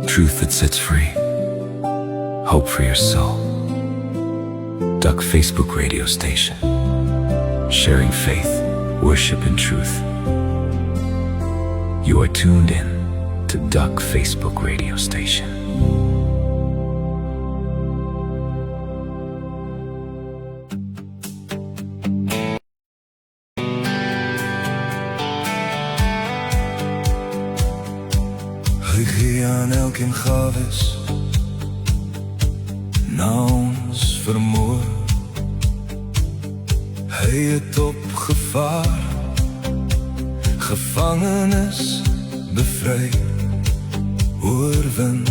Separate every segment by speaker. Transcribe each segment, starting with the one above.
Speaker 1: Truth that sets free. Hope for your soul. Duck Facebook radio station. Sharing faith, worship and truth. You are tuned in to Duck Facebook radio station.
Speaker 2: Hy gee aan elkeen gawes na ons vermoë. Hy het opgevaar, gevangenes bevry, oorwin,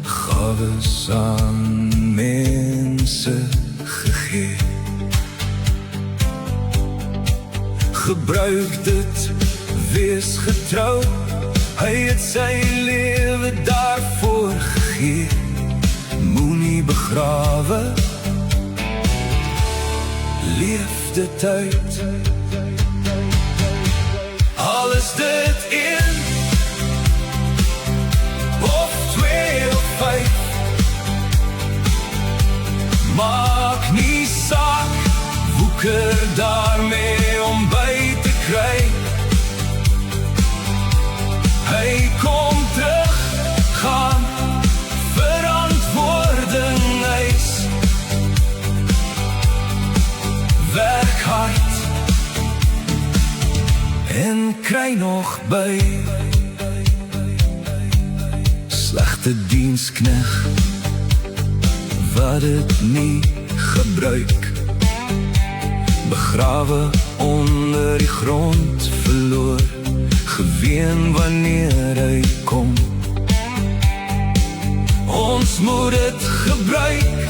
Speaker 2: gawes aan mense gegee. Gebruik dit, wees getrou. Hy het sy lewe daarvoor gegee. Moenie begrawe, leef dit uit. Al is dit 1 of 2 of 5, maak nie saak, woeker daarmee om by te kry. Hy kom terug, gaan verantwoording eis. Werk hard en kry nog by. Slegte diensknegt wat het nie gebruik, begrawe onder die grond verloor, geween wanneer hy kom. Ons moet het gebruik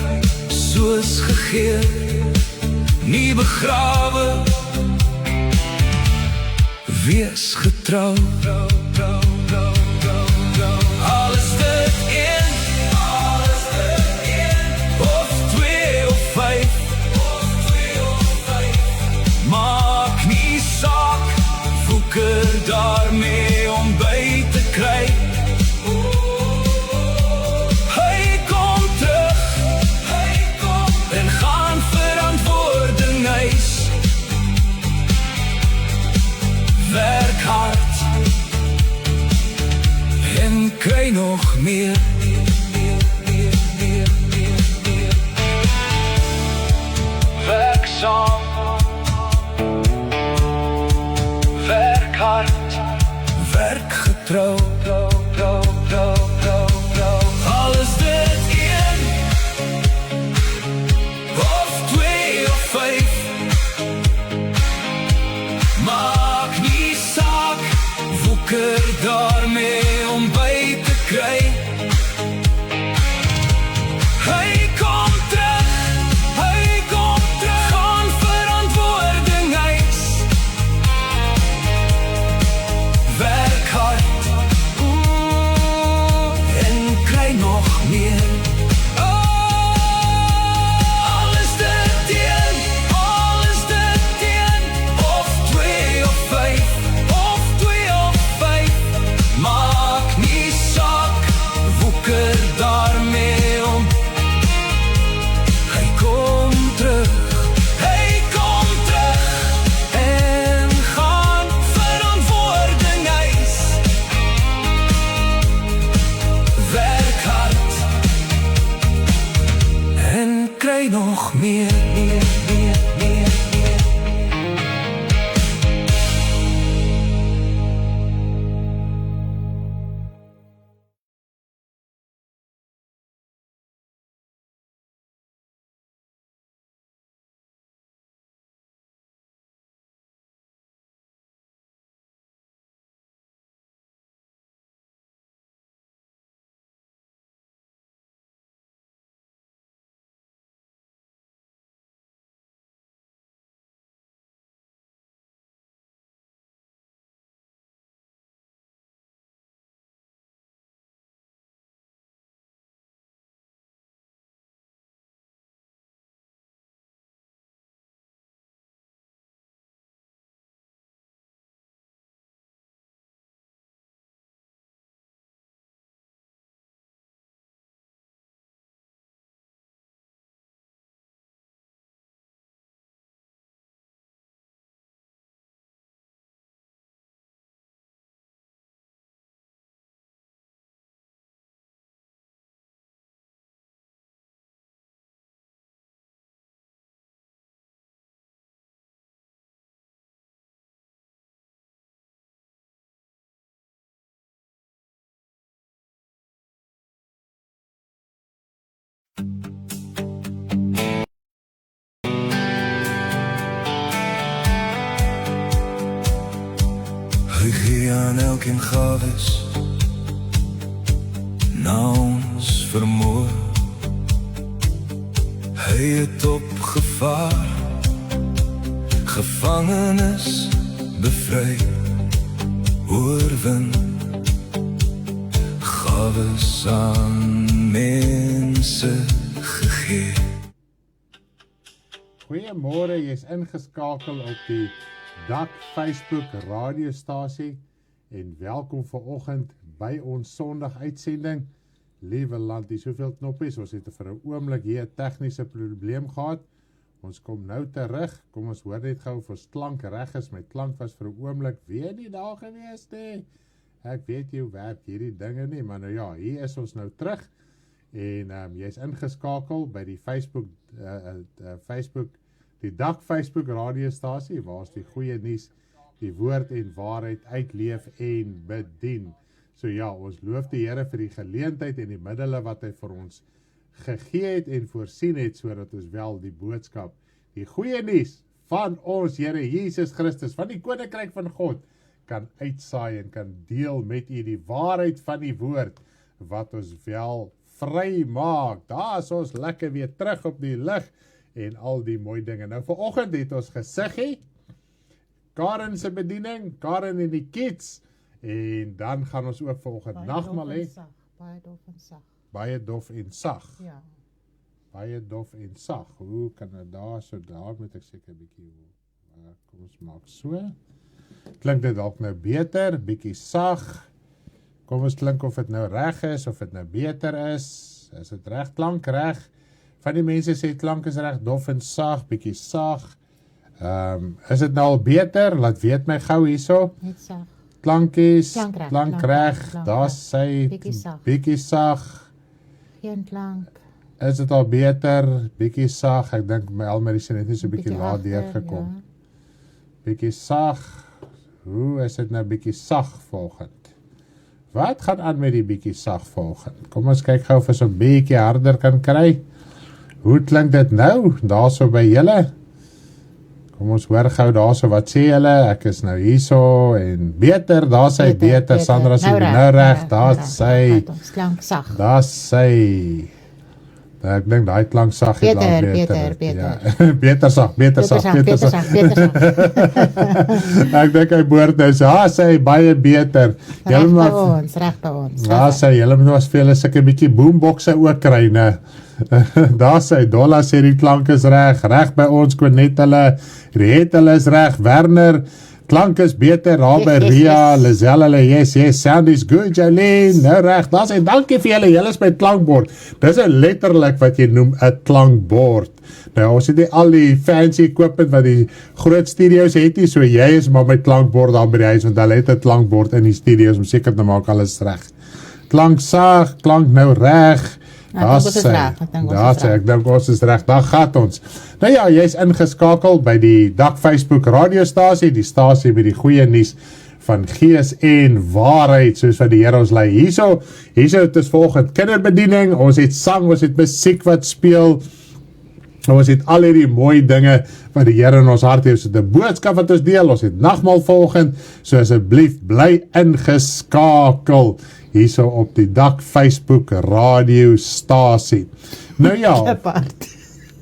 Speaker 2: soos gegee, nie begrawe, wees getrou. Al is dit 1 of 2 of 5, maak nie saak, woeker daarmee om by te kry. Hy kom terug, en gaan verantwoording eis. Werk hard en kry nog meer. Werksaam, werk hard, werk getrou. Al is dit 1 of 2 of 5, maak nie saak, woeker daarmee om by te kry. Hy kom terug, gaan verantwoording eis. Werk hard en kry nog meer. Al is dit 1 of 2 of 5, maak nie saak, woeker daarmee om. Hy kom terug, en gaan verantwoording eis. Werk hard en kry nog meer. en gawes na ons vermoë. Hy het opgevaar, gevangenes bevry, oorwin, gawes aan mense gegee.
Speaker 3: Goeiemôre, jy is ingeskakel op die Dak Facebook radiostasie en welkom vanoggend by ons Sondag uitsending. Liewe land, hier soveel knoppies, ons het vir 'n oomblik hier 'n tegniese probleem gehad. Ons kom nou terug, kom ons hoor net gou of ons klank reg is. My klank was vir 'n oomblik weer nie daar gewees nie. Ek weet jy werk hierdie dinge nie, maar nou ja, hier is ons nou terug. En jy is ingeskakel by die Facebook, die Dak Facebook radiostasie, waar ons die goeie nuus, die woord en waarheid uitleef en bedien. So ja, ons loof die Here vir die geleentheid en die middele wat hy vir ons gegee het en voorsien het, sodat ons wel die boodskap, die goeie nuus van ons Here Jesus Christus, van die koninkryk van God, kan uitsaai en kan deel met u die waarheid van die woord, wat ons wel vry maak. Daar is ons lekker weer terug op die lig en al die mooi dinge. Nou vanoggend het ons gesiggie, Karen se bediening, Karen en die kids, en dan gaan ons ook vanoggend nagmaal hê.
Speaker 4: Baie dof en sag.
Speaker 3: Baie dof en sag.
Speaker 4: Ja.
Speaker 3: Baie dof en sag. Hoe kan dit daar moet ek seker 'n bietjie, kom ons maak so. Klink dit dalk nou beter, bietjie sag. Kom ons klink of dit nou reg is, of dit nou beter is. Is dit reg, klank reg? Van die mense sê klank is reg, dof en sag, bietjie sag. Is dit nou al beter? Laat weet my gou hierso.
Speaker 4: Net sag.
Speaker 3: Klankies,
Speaker 4: Klank
Speaker 3: reg, daar sê bietjie sag.
Speaker 4: Geen klank.
Speaker 3: Is dit al beter? Bietjie sag. Ek dink my almedisien het net so bietjie laat deurgekom.
Speaker 4: Ja.
Speaker 3: Bietjie sag. Hoe is dit nou bietjie sag volgend? Wat gaan aan met die bietjie sag volgend? Kom ons kyk gou of ons 'n bietjie harder kan kry. Hoe klink dit nou? Daarso by julle. Kom ons hoor gou daarso, wat sê julle? Ek is nou hierso en beter, daar sê beter. Sandra sê nou reg, daar sê
Speaker 4: klank sag.
Speaker 3: daar sê. Ek dink daai klank sag het laat beter. Ja. beter sag. Ek dink hy behoort nou sê baie beter.
Speaker 4: Reg by ons.
Speaker 3: Ja, sê julle moet ons vir julle sulke bietjie boomboxe ook kry, né? Daar sê Dolla sê die klank is reg by ons, Quinette hulle is reg, Werner, klank is beter, daar by Ria, Lizelle, yes, sound is good, Jolene, nou reg, daar sê, dankie vir julle is by klankbord, dis letterlik wat jy noem, 'n klankbord. Nou, ons het nie al die fancy equipment wat die groot studios het nie, so jy is maar met klankbord daar by die huis, want hulle het 'n klankbord in die studios, om seker te maak alles reg. Klank sag, klank nou reg, ek dink ons is reg, daar gaat ons. Nou ja, jy is ingeskakel by die Dak Facebook radiostasie, die stasie met die goeie nuus van gees en waarheid, soos wat die Here ons lei. Hierso het ons volgende kinderbediening, ons het sang, ons het musiek wat speel, ons het al hierdie mooi dinge wat die Here in ons hart het, ons het 'n boodskap wat ons deel, ons het nagmaal volgend, so asseblief bly ingeskakel hierso op die Dak Facebook radiostasie. Nou ja,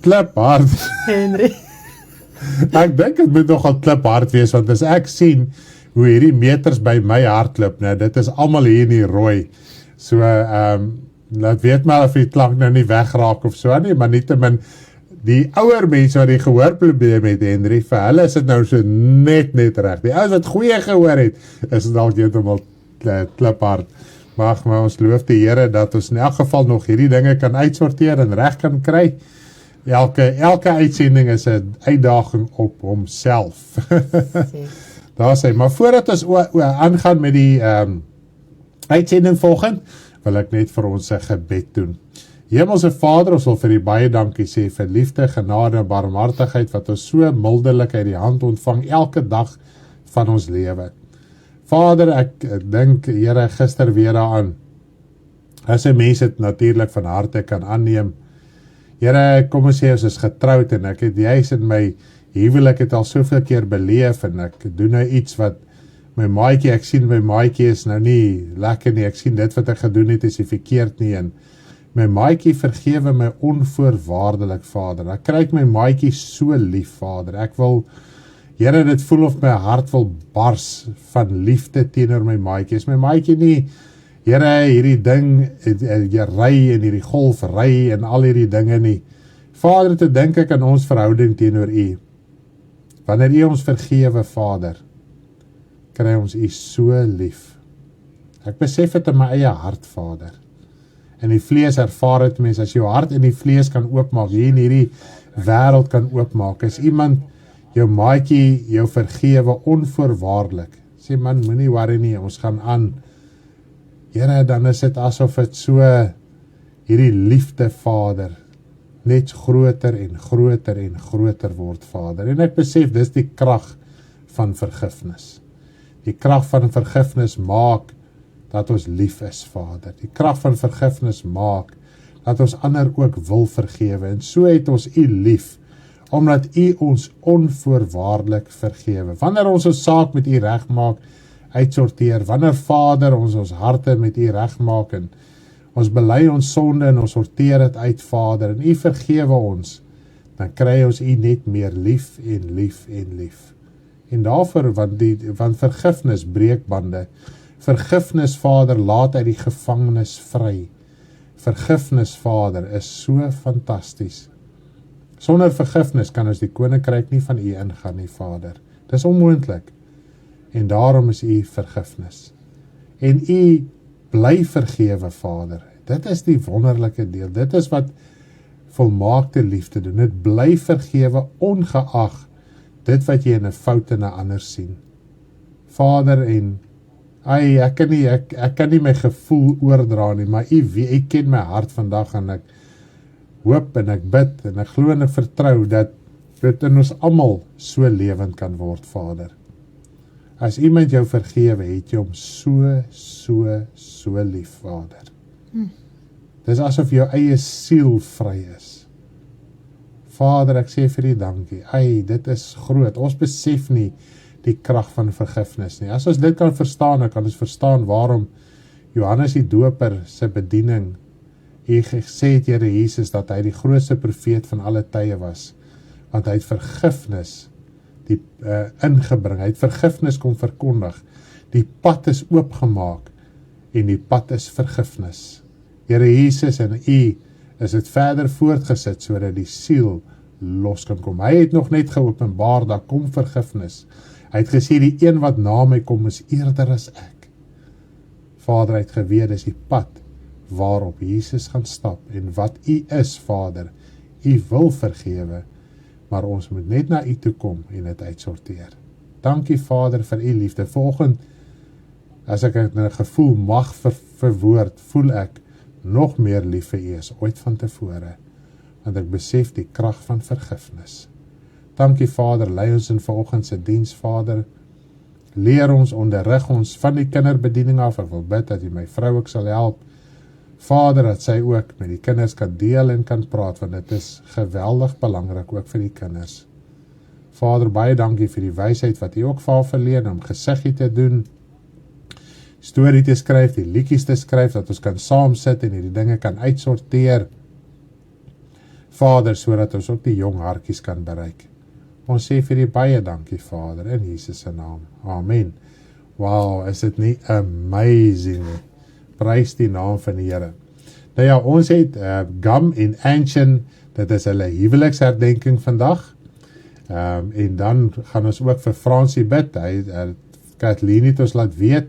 Speaker 3: kliphard.
Speaker 4: Henry.
Speaker 3: Ek dink dit moet nogal kliphard wees, want as ek sien hoe hierdie meters by my hardloop, nou, dit is almal hier in die rooi. So, laat weet maar of die klank nou nie wegraak of so nie, maar nietemin, die ouer mense wat die gehoorprobleem het, Henry, vir hulle is dit nou so net reg. Die ouers wat goeie gehoor het, is dit al heeltemal kliphard. Maar ons loof die Here dat ons in elk geval nog hierdie dinge kan uitsorteer en reg kan kry. Elke uitsending is 'n uitdaging op homself. Daar sê, maar voordat ons aangaan met die uitsending volgend, wil ek net vir ons 'n gebed doen. Hemelse Vader, ons wil vir U baie dankie sê vir liefde, genade en barmhartigheid wat ons so mildelik uit die hand ontvang elke dag van ons lewe. Vader, ek dink, Here, gister weer daaraan, as die mense het natuurlik van harte kan aanneem. Here, kom ons sê, ons is getroud en ek het juis in my huwelik het al soveel keer beleef en ek doen nou iets wat my maatjie, ek sien my maatjie is nou nie lekker nie, ek sien dit wat ek gedoen het is nie verkeerd nie, en my maatjie vergewe my onvoorwaardelik, Vader. Dan kry ek my maatjie so lief, Vader. Ek wil, Here, dit voel of my hart wil bars van liefde teenoor my maatjie. Is my maatjie nie, Here, hierdie ding, jy ry en hierdie golf ry en al hierdie dinge nie. Vader, te dink ek aan ons verhouding teenoor U. Wanneer U ons vergewe, Vader, kry ons U so lief. Ek besef dit in my eie hart, Vader. In die vlees ervaar het mens, as jou hart in die vlees kan oopmaak, hier in hierdie wêreld kan oopmaak, is iemand jou maatjie jou vergewe onvoorwaardelik. Sê man, moenie worry nie, ons gaan aan. Here, dan is dit asof dit so hierdie liefde, Vader, net groter en groter en groter word, Vader. En ek besef, dis die krag van vergifnis. Die krag van vergifnis maak dat ons lief is, Vader. Die krag van vergifnis maak dat ons ander ook wil vergewe. En so het ons U lief, omdat U ons onvoorwaardelik vergewe. Wanneer ons saak met U regmaak, uitsorteer, wanneer Vader ons harte met U regmaak en ons bely ons sonde en ons sorteer dit uit, Vader, en U vergewe ons, dan kry ons U net meer lief en lief en lief. En daarvoor, want vergifnis breek bande. Vergifnis, Vader, laat uit die gevangenis vry. Vergifnis, Vader, is so fantasties. Sonder vergifnis kan ons die koninkryk nie van U ingaan nie, Vader. Dis onmoontlik. En daarom is U vergifnis. En U bly vergewe, Vader. Dit is die wonderlike deel. Dit is wat volmaakte liefde doen. Dit bly vergewe ongeag dit wat jy in 'n fout in 'n ander sien. Vader, en ek kan nie my gevoel oordra nie, maar U ken my hart vandag, en ek hoop en ek bid en ek glo en ek vertrou dat dit in ons almal so lewend kan word, Vader. As iemand jou vergewe, het jy hom so lief, Vader. Dis asof jou eie siel vry is. Vader, ek sê vir U dankie. Dit is groot. Ons besef nie die krag van vergifnis nie. As ons dit kan verstaan, dan kan ons verstaan waarom Johannes die Doper se bediening gesê het, Here Jesus, dat hy die grootste profeet van alle tye was, want hy het vergifnis ingebring, hy het vergifnis kom verkondig, die pad is oopgemaak, en die pad is vergifnis. Here Jesus, en U is dit verder voortgesit, sodat die siel los kan kom. Hy het nog net geopenbaar, daar kom vergifnis. Hy het gesê, die een wat na my kom, is eerder as ek. Vader, hy het geweet, dis die pad, waarop Jesus gaan stap, en wat U is, Vader, U wil vergewe, maar ons moet net na U toe kom, en dit uitsorteer. Dankie, Vader, vir U liefde. Vanoggend, as ek het 'n gevoel mag verwoord, voel ek nog meer lief vir U as ooit van tevore, want ek besef die krag van vergifnis. Dankie, Vader, lei ons in vanoggend se diens, Vader. Leer ons, onderrig ons van die kinderbediening af. Ek wil bid dat U my vrou ook sal help. Vader, dat sy ook met die kinders kan deel en kan praat, want dit is geweldig belangrik ook vir die kinders. Vader, baie dankie vir die wysheid wat U ook vir haar verleen om gesiggie te doen, storie te skryf, die liedjies te skryf, dat ons kan saam sit en hierdie dinge kan uitsorteer. Vader, sodat ons ook die jong hartjies kan bereik. Ons sê vir U baie dankie, Vader, in Jesus se naam. Amen. Wow, is dit nie amazing nie? Prys die naam van die Here. Nou ja, ons het Gam en Anshin, dit is hulle huweliksherdenking vandag. En dan gaan ons ook vir Fransie bid. Kathleen het ons laat weet,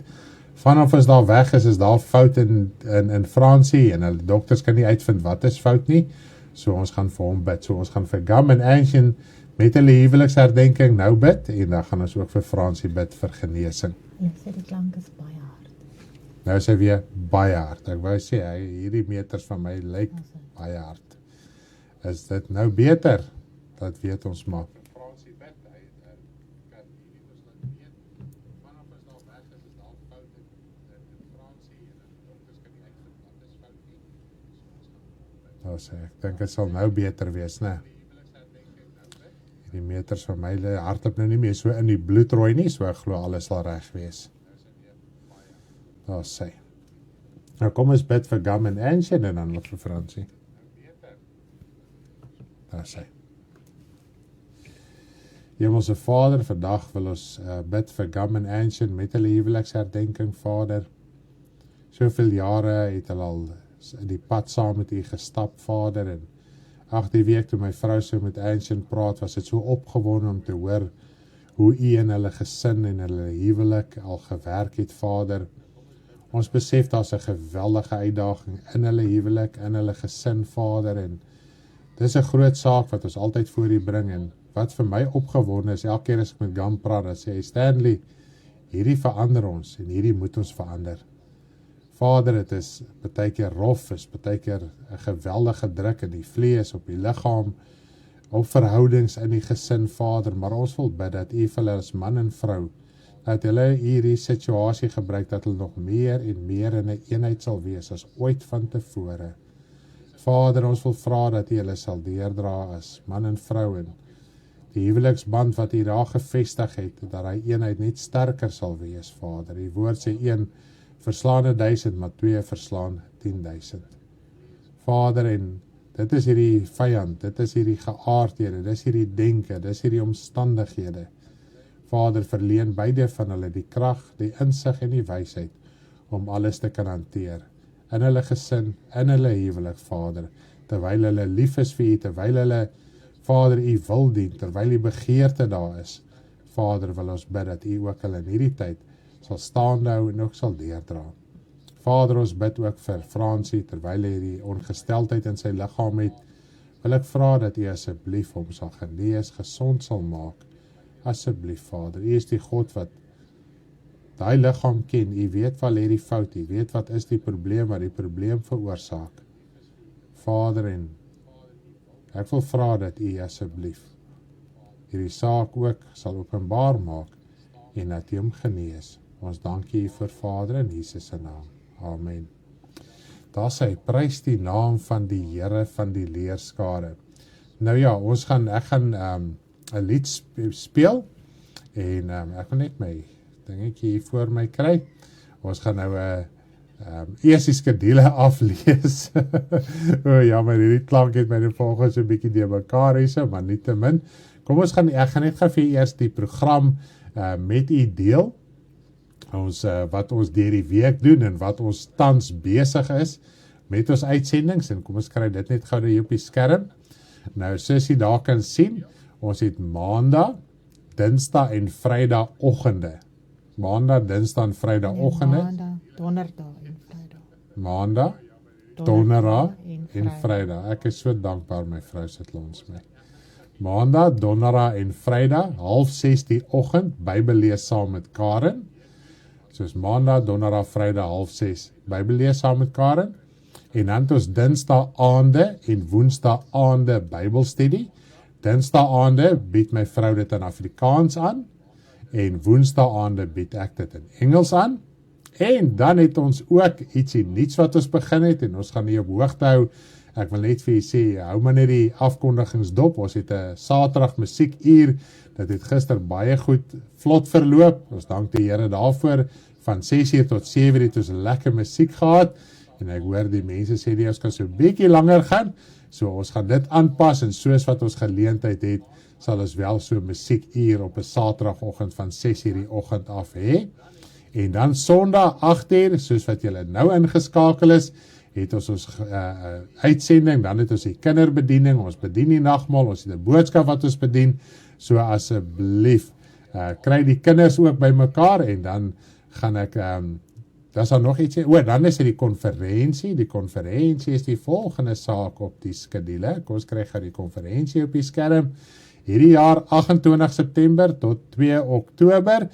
Speaker 3: vanaf as daar weg is daar fout in Fransie, en hulle dokters kan nie uitvind wat is fout nie, so ons gaan vir hom bid. So ons gaan vir Gam en Anshin met hulle huweliksherdenking nou bid, en dan gaan ons ook vir Fransie bid vir genesing.
Speaker 4: Ja, sê die klank is baie hard.
Speaker 3: Nou sê weer baie hard. Ek wou sê, hierdie meters van my lyk baie hard. Is dit nou beter? Dat weet ons maar. Fransie bid, hy kan hierdie ons laat weet, vanaf as daar weg is daar fout in Fransie, en die dokters kan nie uitvind wat is fout nie. So ons gaan Nou sê ek dink dit sal nou beter wees, né? Die meters van my hardloop nou nie meer so in die bloedrooi nie, so ek glo alles sal reg wees. Daar sê. Nou kom ons bid vir Gam en Anshin en dan nog vir Fransie. Daar sê. Hemelse Vader, vandag wil ons bid vir Gam en Anshin met hulle huweliksherdenking, Vader. Soveel jare het hulle al die pad saam met U gestap, Vader, en die week toe my vrou so met Anshin praat, was dit so opgewonde om te hoor hoe U in hulle gesin en hulle huwelik al gewerk het, Vader. Ons besef daar's 'n geweldige uitdaging in hulle huwelik, in hulle gesin, Vader, en dis 'n groot saak wat ons altyd voor U bring, en wat vir my opgewonde is, elke keer as ek met Gam praat, dan sê hy, Stanley, hierdie verander ons, en hierdie moet ons verander. Vader, het is baie keer rof, is baie keer 'n geweldige druk in die vlees, op die liggaam, op verhoudings in die gesin, Vader, maar ons wil bid dat U vir hulle as man en vrou, dat hulle hierdie situasie gebruik, dat hulle nog meer en meer in 'n eenheid sal wees as ooit van tevore. Vader, ons wil vra dat U hulle sal deurdra as man en vrou, en die huweliksband wat U daar gevestig het, dat hy eenheid net sterker sal wees, Vader. Die woord sê 1 verslaan 1000, maar 2 verslaan 10.000. Vader, en dit is hierdie vyand, dit is hierdie geaardhede, dit is hierdie denke, dit is hierdie omstandighede. Vader, verleen beide van hulle die krag, die insig en die wysheid om alles te kan hanteer. In hulle gesin, in hulle huwelik, Vader, terwyl hulle lief is vir U, terwyl hulle, Vader, U wil dien, terwyl die begeerte daar is. Vader, wil ons bid dat U ook hulle in hierdie tyd sal staande hou en ook sal deurdra. Vader, ons bid ook vir Fransie, terwyl hy die ongesteldheid in sy liggaam het, wil ek vra dat U asseblief hom sal genees, gesond sal maak. Asseblief, Vader, U is die God wat daai liggaam ken, U weet wat lê die fout, U weet wat is die probleem, wat die probleem veroorsaak. Vader, en ek wil vra dat U asseblief hierdie saak ook sal openbaar maak en dat U hom genees. Ons dank U vir Vader in Jesus se naam. Amen. Daar sê, prys die naam van die Here van die leerskare. Nou ja, ek gaan 'n lied speel, en ek wil net my dingetjie hier voor my kry. Ons gaan nou eers die skedule aflees. Jammer, hierdie klank het my volgens so 'n bietjie de mekaar hê, maar nietemin. Kom ons ek gaan net gou vir eers die program met U deel. Wat ons deur die week doen en wat ons tans besig is met ons uitsendings, en kom ons kry dit net gou hier op die skerm. Nou, soos jy daar kan sien, ons het Maandag, Dinsdag en Vrydag oggende. Maandag, Dinsdag en Vrydag oggende.
Speaker 4: Maandag, Donderdag en Vrydag.
Speaker 3: Maandag, Donderdag en Vrydag. Ek is so dankbaar my vrou sit langs my. Maandag, Donderdag en Vrydag, 5:30 die oggend, Bybel lees saam met Karen. Soos Maandag, Donderdag, Vrydag, 5:30, Bybel lees saam met Karen. En dan het ons Dinsdag aande en Woensdag aande Bybelstudie. Dinsdag aande bied my vrou dit in Afrikaans aan, en Woensdag aande bied ek dit in Engels aan. En dan het ons ook ietsie nuuts wat ons begin het, en ons gaan nie op hoogte hou. Ek wil net vir julle sê, hou maar net die afkondigingsdop. Ons het 'n Saterdag musiekuur. Dit het gister baie goed vlot verloop. Ons dank die Here daarvoor. Van 6:00 tot 7:00 het ons lekker musiek gehad. En ek hoor die mense sê die ons kan so 'n bietjie langer gaan. So ons gaan dit aanpas, en soos wat ons geleentheid het, sal ons wel so musiekuur op 'n Saterdagoggend van 6:00 die oggend af hê. En dan Sondag 8:00, soos wat julle nou ingeskakel is, het ons uitsending, dan het ons die kinderbediening, ons bedien die nagmaal, ons het 'n boodskap wat ons bedien. So asseblief, kry die kinders ook by mekaar, en dan gaan ek Dis daar nog iets, dan is die konferensie. Die konferensie is die volgende saak op die skedule. Kom ons kry gou die konferensie op die skerm. Hierdie jaar 28 September tot 2 Oktober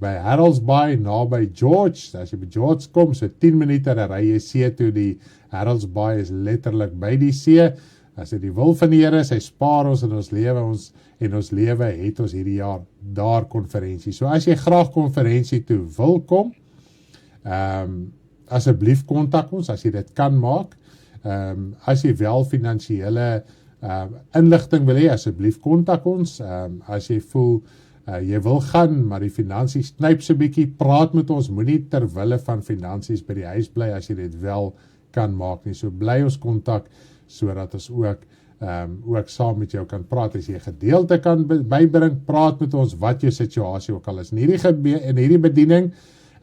Speaker 3: by Harold's Bay naby George. As jy by George kom, so 10 minute dan ry jy see toe. Die Harold's Bay is letterlik by die see. As dit die wil van die Here is, hy spaar ons in ons lewe, het ons hierdie jaar daar konferensie. So as jy graag konferensie toe wil kom, asseblief kontak ons as jy dit kan maak. As jy wel finansiële inligting wil hê, asseblief kontak ons. As jy voel jy wil gaan, maar die finansies knyp so bietjie, praat met ons, moenie ter wille van finansies by die huis bly as jy dit wel kan maak nie. So bly ons kontak sodat ons ook saam met jou kan praat. As jy 'n gedeelte kan bybring, praat met ons wat jou situasie ook al is. In hierdie bediening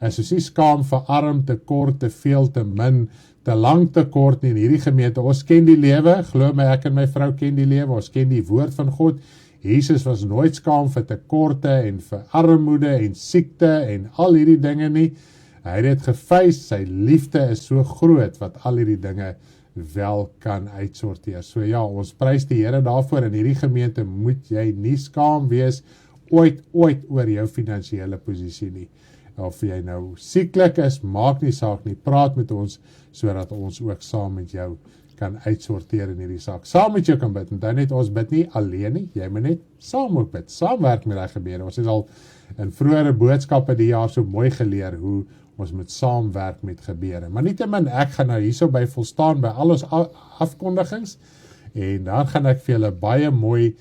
Speaker 3: is ons nie skaam vir arm, te kort, te veel, te min, te lang, te kort nie. In hierdie gemeente, ons ken die lewe, glo my, ek en my vrou ken die lewe, ons ken die woord van God. Jesus was nooit skaam vir tekorte en vir armoede en siekte en al hierdie dinge nie. Hy het dit gefeis, sy liefde is so groot wat al hierdie dinge wel kan uitsorteer. So ja, ons prys die Here daarvoor. In hierdie gemeente moet jy nie skaam wees ooit oor jou finansiële posisie nie. Of jy nou sieklik is, maak nie saak nie, praat met ons sodat ons ook saam met jou kan uitsorteer in hierdie saak. Saam met jou kan bid, en dan net ons bid nie alleen nie, jy moet net saam ook bid, saamwerk met die gebede. Ons het al in vroeëre boodskappe die jaar so mooi geleer hoe ons moet saamwerk met gebede. Maar nietemin, ek gaan nou hierso by volstaan by al ons afkondigings, en dan gaan ek vir julle baie mooi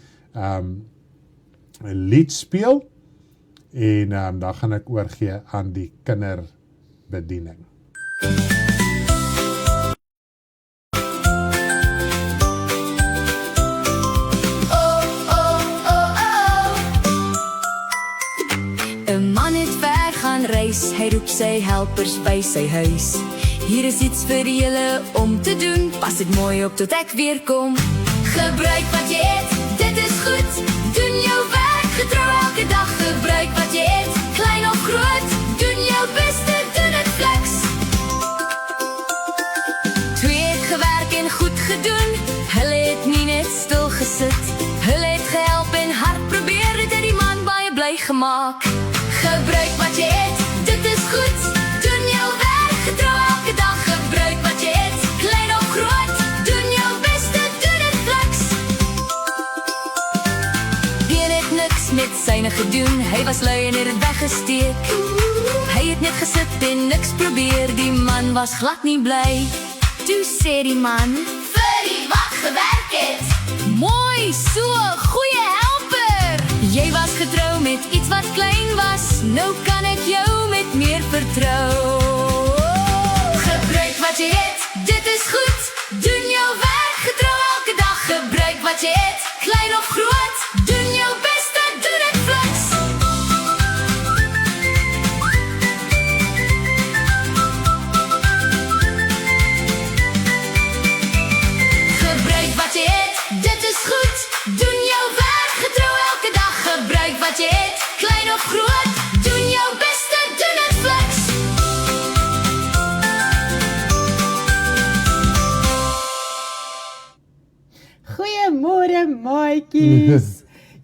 Speaker 3: lied speel, en dan gaan ek oorgee aan die kinderbediening.
Speaker 5: Hy roep sy helpers by sy huis. Hier is iets vir julle om te doen, pas dit mooi op tot ek weer kom. Gebruik wat jy het, dit is goed. Doen jou werk, getrou elke dag. Gebruik wat jy het, klein of groot. Doen jou beste, doen het flex. 2 het gewerk en goed gedoen. Hulle het nie net stil gesit. Hulle het gehelp en hard probeer. Dit het die man baie bly gemaak. Gebruik wat jy het, dit is goed. Doen jou werk, getrou elke dag. Gebruik wat jy het, klein of groot. Doen jou beste, doen het flex. Een het niks met syne gedoen. Hy was lui en het weggesteek. Hy het net gesit en niks probeer. Die man was glad nie bly. Toe sê die man, vir die wat gewerk het. Mooi, so, goeie helper. Jy was getrou met iets wat klein was. Nou kan ek jou met meer vertrou. Gebruik wat jy het, dit is goed. Doen jou werk, getrou elke dag. Gebruik wat jy het, klein of groot. Doen jou beste, doen het flex. Gebruik wat jy het, dit is goed. Doen jou werk, getrou elke dag. Gebruik wat jy het, klein of groot. Doen jou beste, doen het flex.
Speaker 4: Goeiemôre maatjies.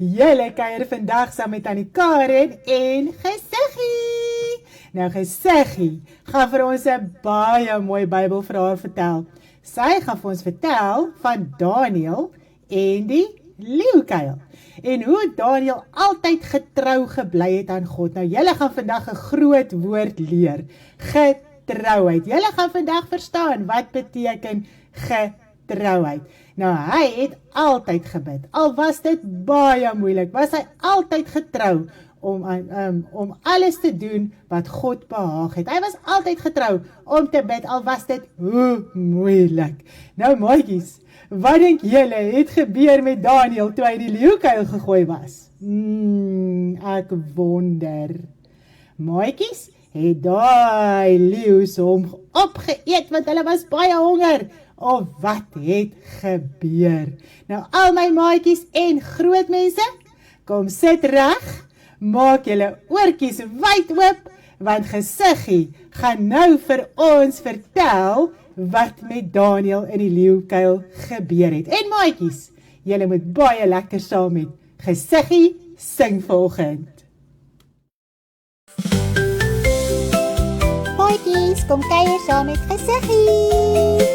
Speaker 4: Julle kuier vandag saam met Tannie Karen en Gesiggie. Nou Gesiggie gaan vir ons 'n baie mooi Bybelverhaal vertel. Sy gaan vir ons vertel van Daniël en die leeukuil. En hoe Daniël altyd getrou gebly het aan God. Nou julle gaan vandag 'n groot woord leer. Getrouheid. Julle gaan vandag verstaan wat beteken getrouheid. Nou hy het altyd gebid. Al was dit baie moeilik, was hy altyd getrou om alles te doen wat God behaag het. Hy was altyd getrou om te bid, al was dit hoe moeilik. Nou maatjies, wat dink julle het gebeur met Daniël toe hy die leeukuil gegooi was? Ek wonder. Maatjies, het daai leeu's hom opgeëet want hulle was baie honger? Of wat het gebeur? Nou al my maatjies en groot mense, kom sit reg, maak julle oortjies wyd oop, want Gesiggie gaan nou vir ons vertel wat met Daniël in die leeukuil gebeur het. En maatjies, julle moet baie lekker saam met Gesiggie sing vanoggend.
Speaker 6: Maatjies, kom kuier saam met Gesiggie.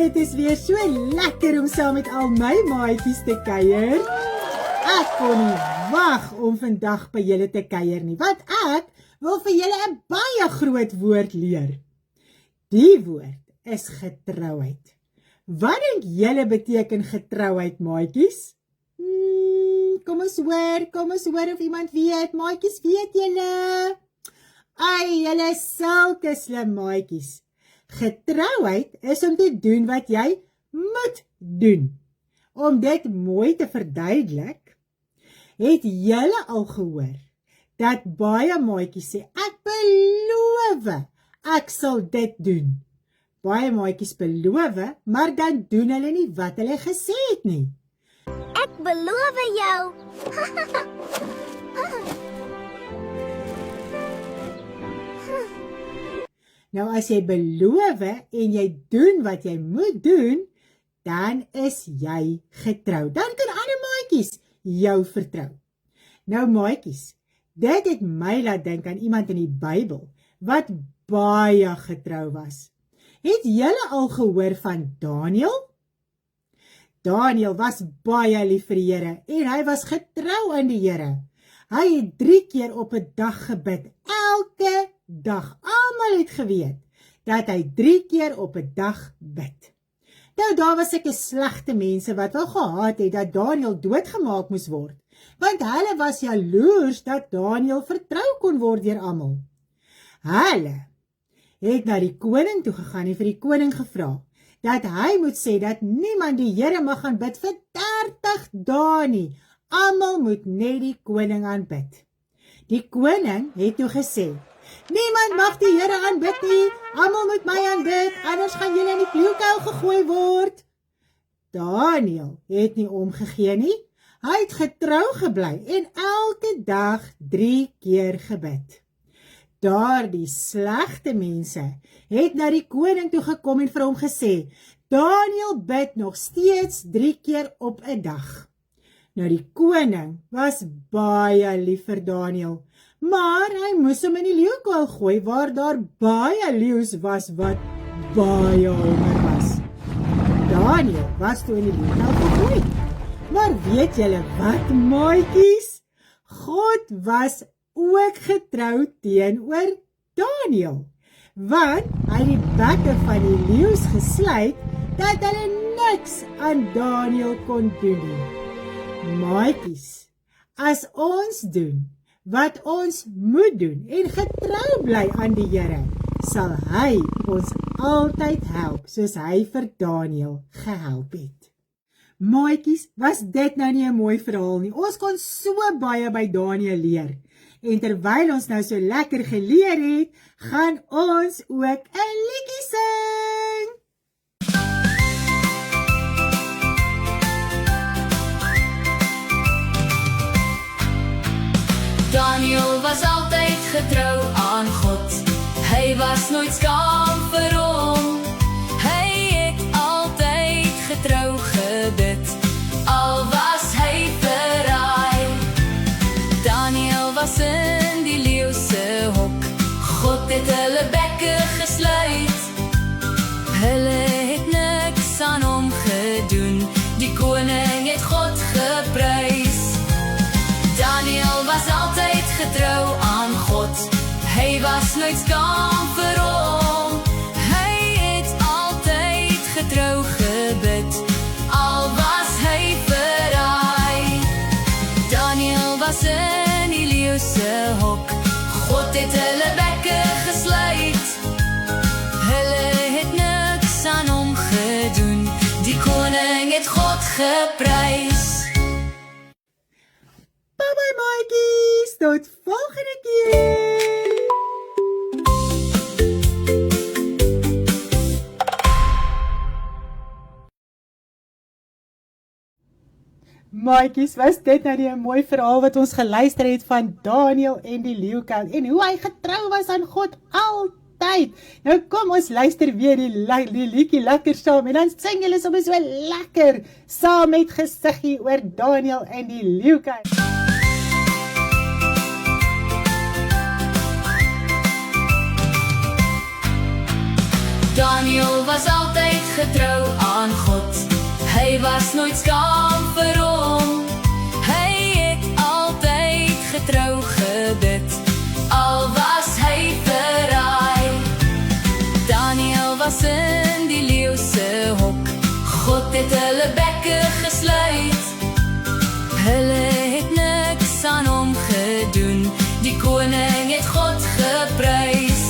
Speaker 4: dit is weer so lekker om saam met al my maatjies te kuier. Ek kon nie wag om vandag by julle te kuier nie, want ek wil vir julle 'n baie groot woord leer. Die woord is getrouheid. Wat dink julle beteken getrouheid, maatjies? Kom ons hoor of iemand weet. Maatjies, weet julle? Ai, julle is sulke slim maatjies. Getrouheid is om te doen wat jy moet doen. Om dit mooi te verduidelik, het julle al gehoor dat baie maatjies sê, ek beloof, ek sal dit doen. Baie maatjies beloof, maar dan doen hulle nie wat hulle gesê het nie.
Speaker 6: Ek beloof jou.
Speaker 4: Nou as jy beloof en jy doen wat jy moet doen, dan is jy getrou. Dan kan ander maatjies jou vertrou. Nou maatjies, dit het my laat dink aan iemand in die Bybel, wat baie getrou was. Het julle al gehoor van Daniel? Daniel was baie lief vir die Here en hy was getrou aan die Here. Hy het 3 keer op 'n dag gebid, elke dag. Almal het geweet dat hy 3 keer op 'n dag bid. Nou daar was sulke slegte mense wat wou gehad het dat Daniel doodgemaak moes word, want hulle was jaloers dat Daniel vertrou kon word deur almal. Hulle het na die koning toe gegaan en vir die koning gevra dat hy moet sê dat niemand die Here mag gaan bid vir 30 dae nie. Almal moet net die koning aanbid. Die koning het toe gesê, niemand mag die Here aanbid nie, almal moet my aanbid, anders gaan julle in die kloekou gegooi word. Daniel het nie omgegee nie, hy het getrou gebly en elke dag 3 keer gebid. Daardie slegte mense het na die koning toe gekom en vir hom gesê, Daniel bid nog steeds 3 keer op 'n dag. Nou die koning was baie lief vir Daniel, maar hy moes hom in die leeukuil gooi waar daar baie leeu's was wat baie honger was. Daniel was toe in die leeukuil gegooi. Maar weet julle wat, maatjies? God was ook getrou teenoor Daniel, want hy het die bekke van die leeu's gesluit dat hulle niks aan Daniel kon doen nie. Maatjies, as ons doen wat ons moet doen en getrou bly aan die Here, sal hy ons altyd help soos hy vir Daniel gehelp het. Maatjies, was dit nou nie 'n mooi verhaal nie? Ons kon so baie by Daniel leer. En terwyl ons nou so lekker geleer het, gaan ons ook 'n liedjie sing.
Speaker 5: Daniel was altyd getrou aan God. Hy was nooit skaam vir hom. Hy het altyd getrou gebid, al was hy verraai. Daniel was in die leeu se hok. God het hulle bekke gesluit. Hulle het niks aan hom gedoen. Die koning het God geprys. Daniel was altyd getrou aan God. Hy was nooit skaam vir hom. Hy het altyd getrou gebid, al was hy verraai. Daniel was in die leeu se hok. God het hulle bekke gesluit. Hulle het niks aan hom gedoen. Die koning het God geprys.
Speaker 4: Bye maatjies, tot volgende keer. Maatjies, was dit nou nie 'n mooi verhaal wat ons geluister het van Daniel en die leeukuil en hoe hy getrou was aan God altyd. Nou kom ons luister weer die liedjie lekker saam en dan sing julle sommer so lekker saam met gesiggie oor Daniel en die leeukuil.
Speaker 5: Daniel was altyd getrou aan God. Hy was nooit skaam vir hom. Hy het altyd getrou gebid, al was hy verraai. Daniel was in die leeu se hok. God het hulle bekke gesluit. Hulle het niks aan hom gedoen. Die koning het God geprys.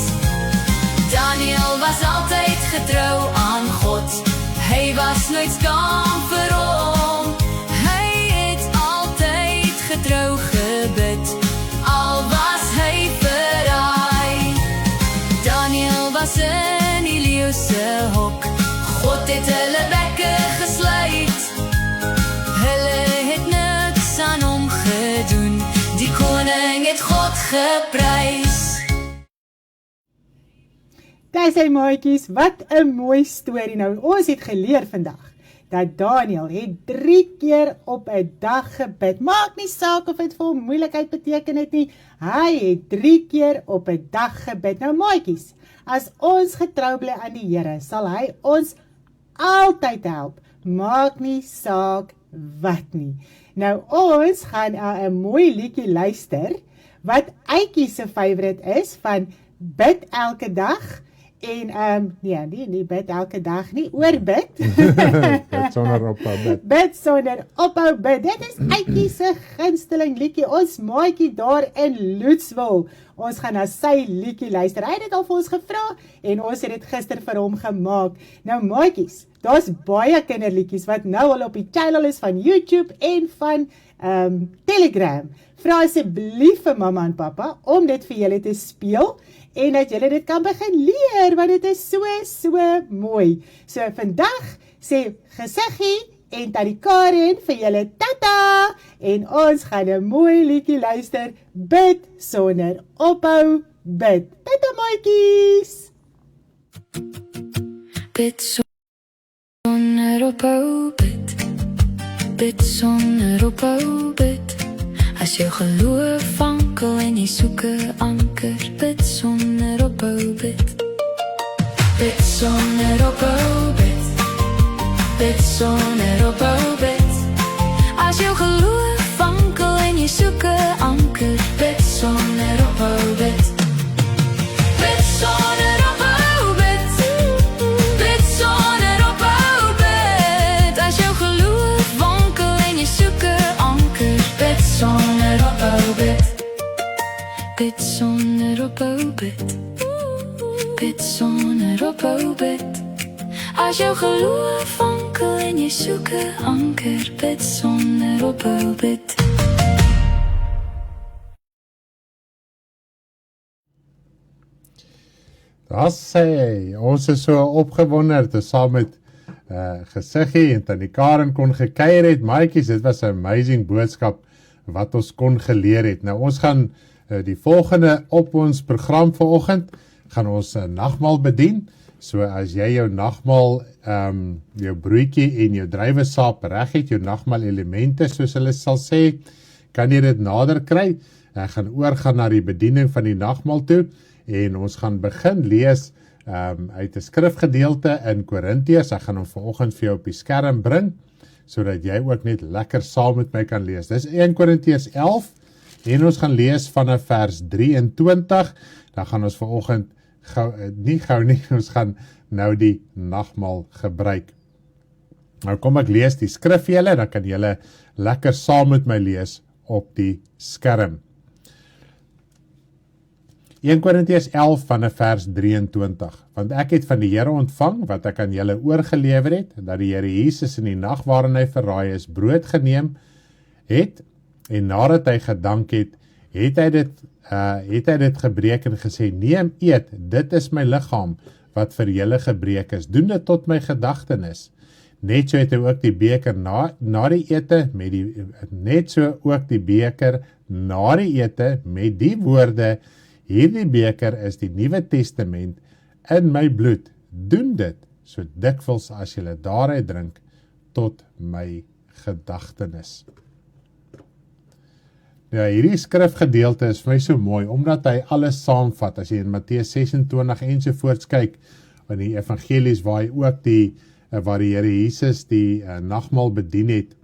Speaker 5: Daniel was altyd getrou aan God. Hy was nooit skaam vir hom. Hy het altyd getrou gebid, al was hy verraai. Daniel was in die leeu se hok. God het hulle bekke gesluit. Hulle het niks aan hom gedoen. Die koning het God geprys.
Speaker 4: Daar sê maatjies, wat 'n mooi storie. Nou, ons het geleer vandag dat Daniel het 3 keer op 'n dag gebid. Maak nie saak of dit vir hom moeilikheid beteken het nie. Hy het 3 keer op 'n dag gebid. Nou maatjies, as ons getrou bly aan die Here, sal hy ons altyd help. Maak nie saak wat nie. Nou, ons gaan 'n mooi liedjie luister wat Eitjie se favourite is van Bid Elke Dag. En nie bid elke dag nie, oorbid.
Speaker 3: Bid sonder ophou bid.
Speaker 4: Bid sonder ophou bid. Dit is Eitjie se gunsteling liedjie. Ons maatjie daar in Loetswil. Ons gaan na sy liedjie luister. Hy het dit al vir ons gevra en ons het dit gister vir hom gemaak. Nou maatjies, daar's baie kinderliedjies wat nou al op die channel is van YouTube en van Telegram. Vra asseblief vir mamma en pappa om dit vir julle te speel en dat julle dit kan begin leer, want dit is so mooi. So vandag sê Gesiggie en Tannie Karen vir julle tata en ons gaan 'n mooi liedjie luister, Bid sonder ophou bid. Tata maatjies.
Speaker 5: Bid sonder ophou bid. Bid sonder ophou bid. As jou geloof vankel en jy soek 'n anker, bid sonder ophou bid. Bid sonder ophou bid. Bid sonder ophou bid. As jou geloof vankel en jy soek 'n anker, bid sonder ophou bid. Bid sonder ophou bid. Bid sonder ophou bid. As jou geloof vankel en jy soek 'n anker, bid sonder ophou bid. Bid sonder ophou bid. Bid sonder ophou bid. As jou geloof vankel en jy soek 'n anker, bid sonder ophou bid.
Speaker 3: Daar sê hy, ons is so opgewonderd te saam met Gesiggie en Tannie Karen kon gekuier het. Maatjies, dit was 'n amazing boodskap wat ons kon geleer het. Nou ons gaan die volgende op ons program vanoggend gaan ons nagmaal bedien. So as jy jou nagmaal, jou broodjie en jou druiwesaap reg het, jou nagmaal elemente soos hulle sal sê, kan jy dit nader kry. Ek gaan oorgaan na die bediening van die nagmaal toe en ons gaan begin lees uit 'n skrifgedeelte in Korintiërs. Ek gaan hom vanoggend vir jou op die skerm bring sodat jy ook net lekker saam met my kan lees. Dis 1 Korintiërs 11 en ons gaan lees vanaf vers 23. Dan gaan ons vanoggend nie gou nie, ons gaan nou die nagmaal gebruik. Nou kom ek lees die skrif vir julle, dan kan julle lekker saam met my lees op die skerm. 1 Korintiërs 11 vanaf vers 23. Want ek het van die Here ontvang wat ek aan julle oorgelewer het, dat die Here Jesus in die nag waarin hy verraai is, brood geneem het en nadat hy gedank het, het hy dit gebreek en gesê, neem, eet, dit is my liggaam wat vir julle gebreek is. Doen dit tot my gedagtenis. Net so het hy ook die beker na die ete met die woorde, hierdie beker is die Nuwe Testament in my bloed. Doen dit so dikwels as julle daaruit drink tot my gedagtenis. Ja, hierdie skrifgedeelte is vir my so mooi, omdat hy alles saamvat, as jy in Matteus 26 ensovoorts kyk, in die evangelies waar hy ook waar die Here Jesus die nagmaal bedien het.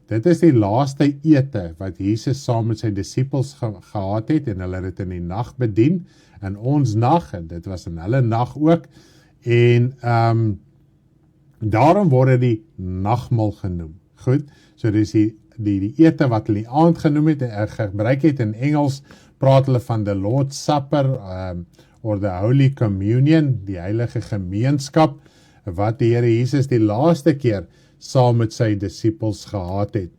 Speaker 3: Dit is die laaste ete wat Jesus saam met sy disippels gehad het en hulle het in die nag bedien, in ons nag, en dit was in hulle nag ook, en daarom word die nagmaal genoem. Goed, so dis die ete wat hulle die aand genoem het, gebruik het in Engels, praat hulle van the Lord's Supper, or the Holy Communion, die heilige gemeenskap, wat die Here Jesus die laaste keer saam met sy disippels gehad het.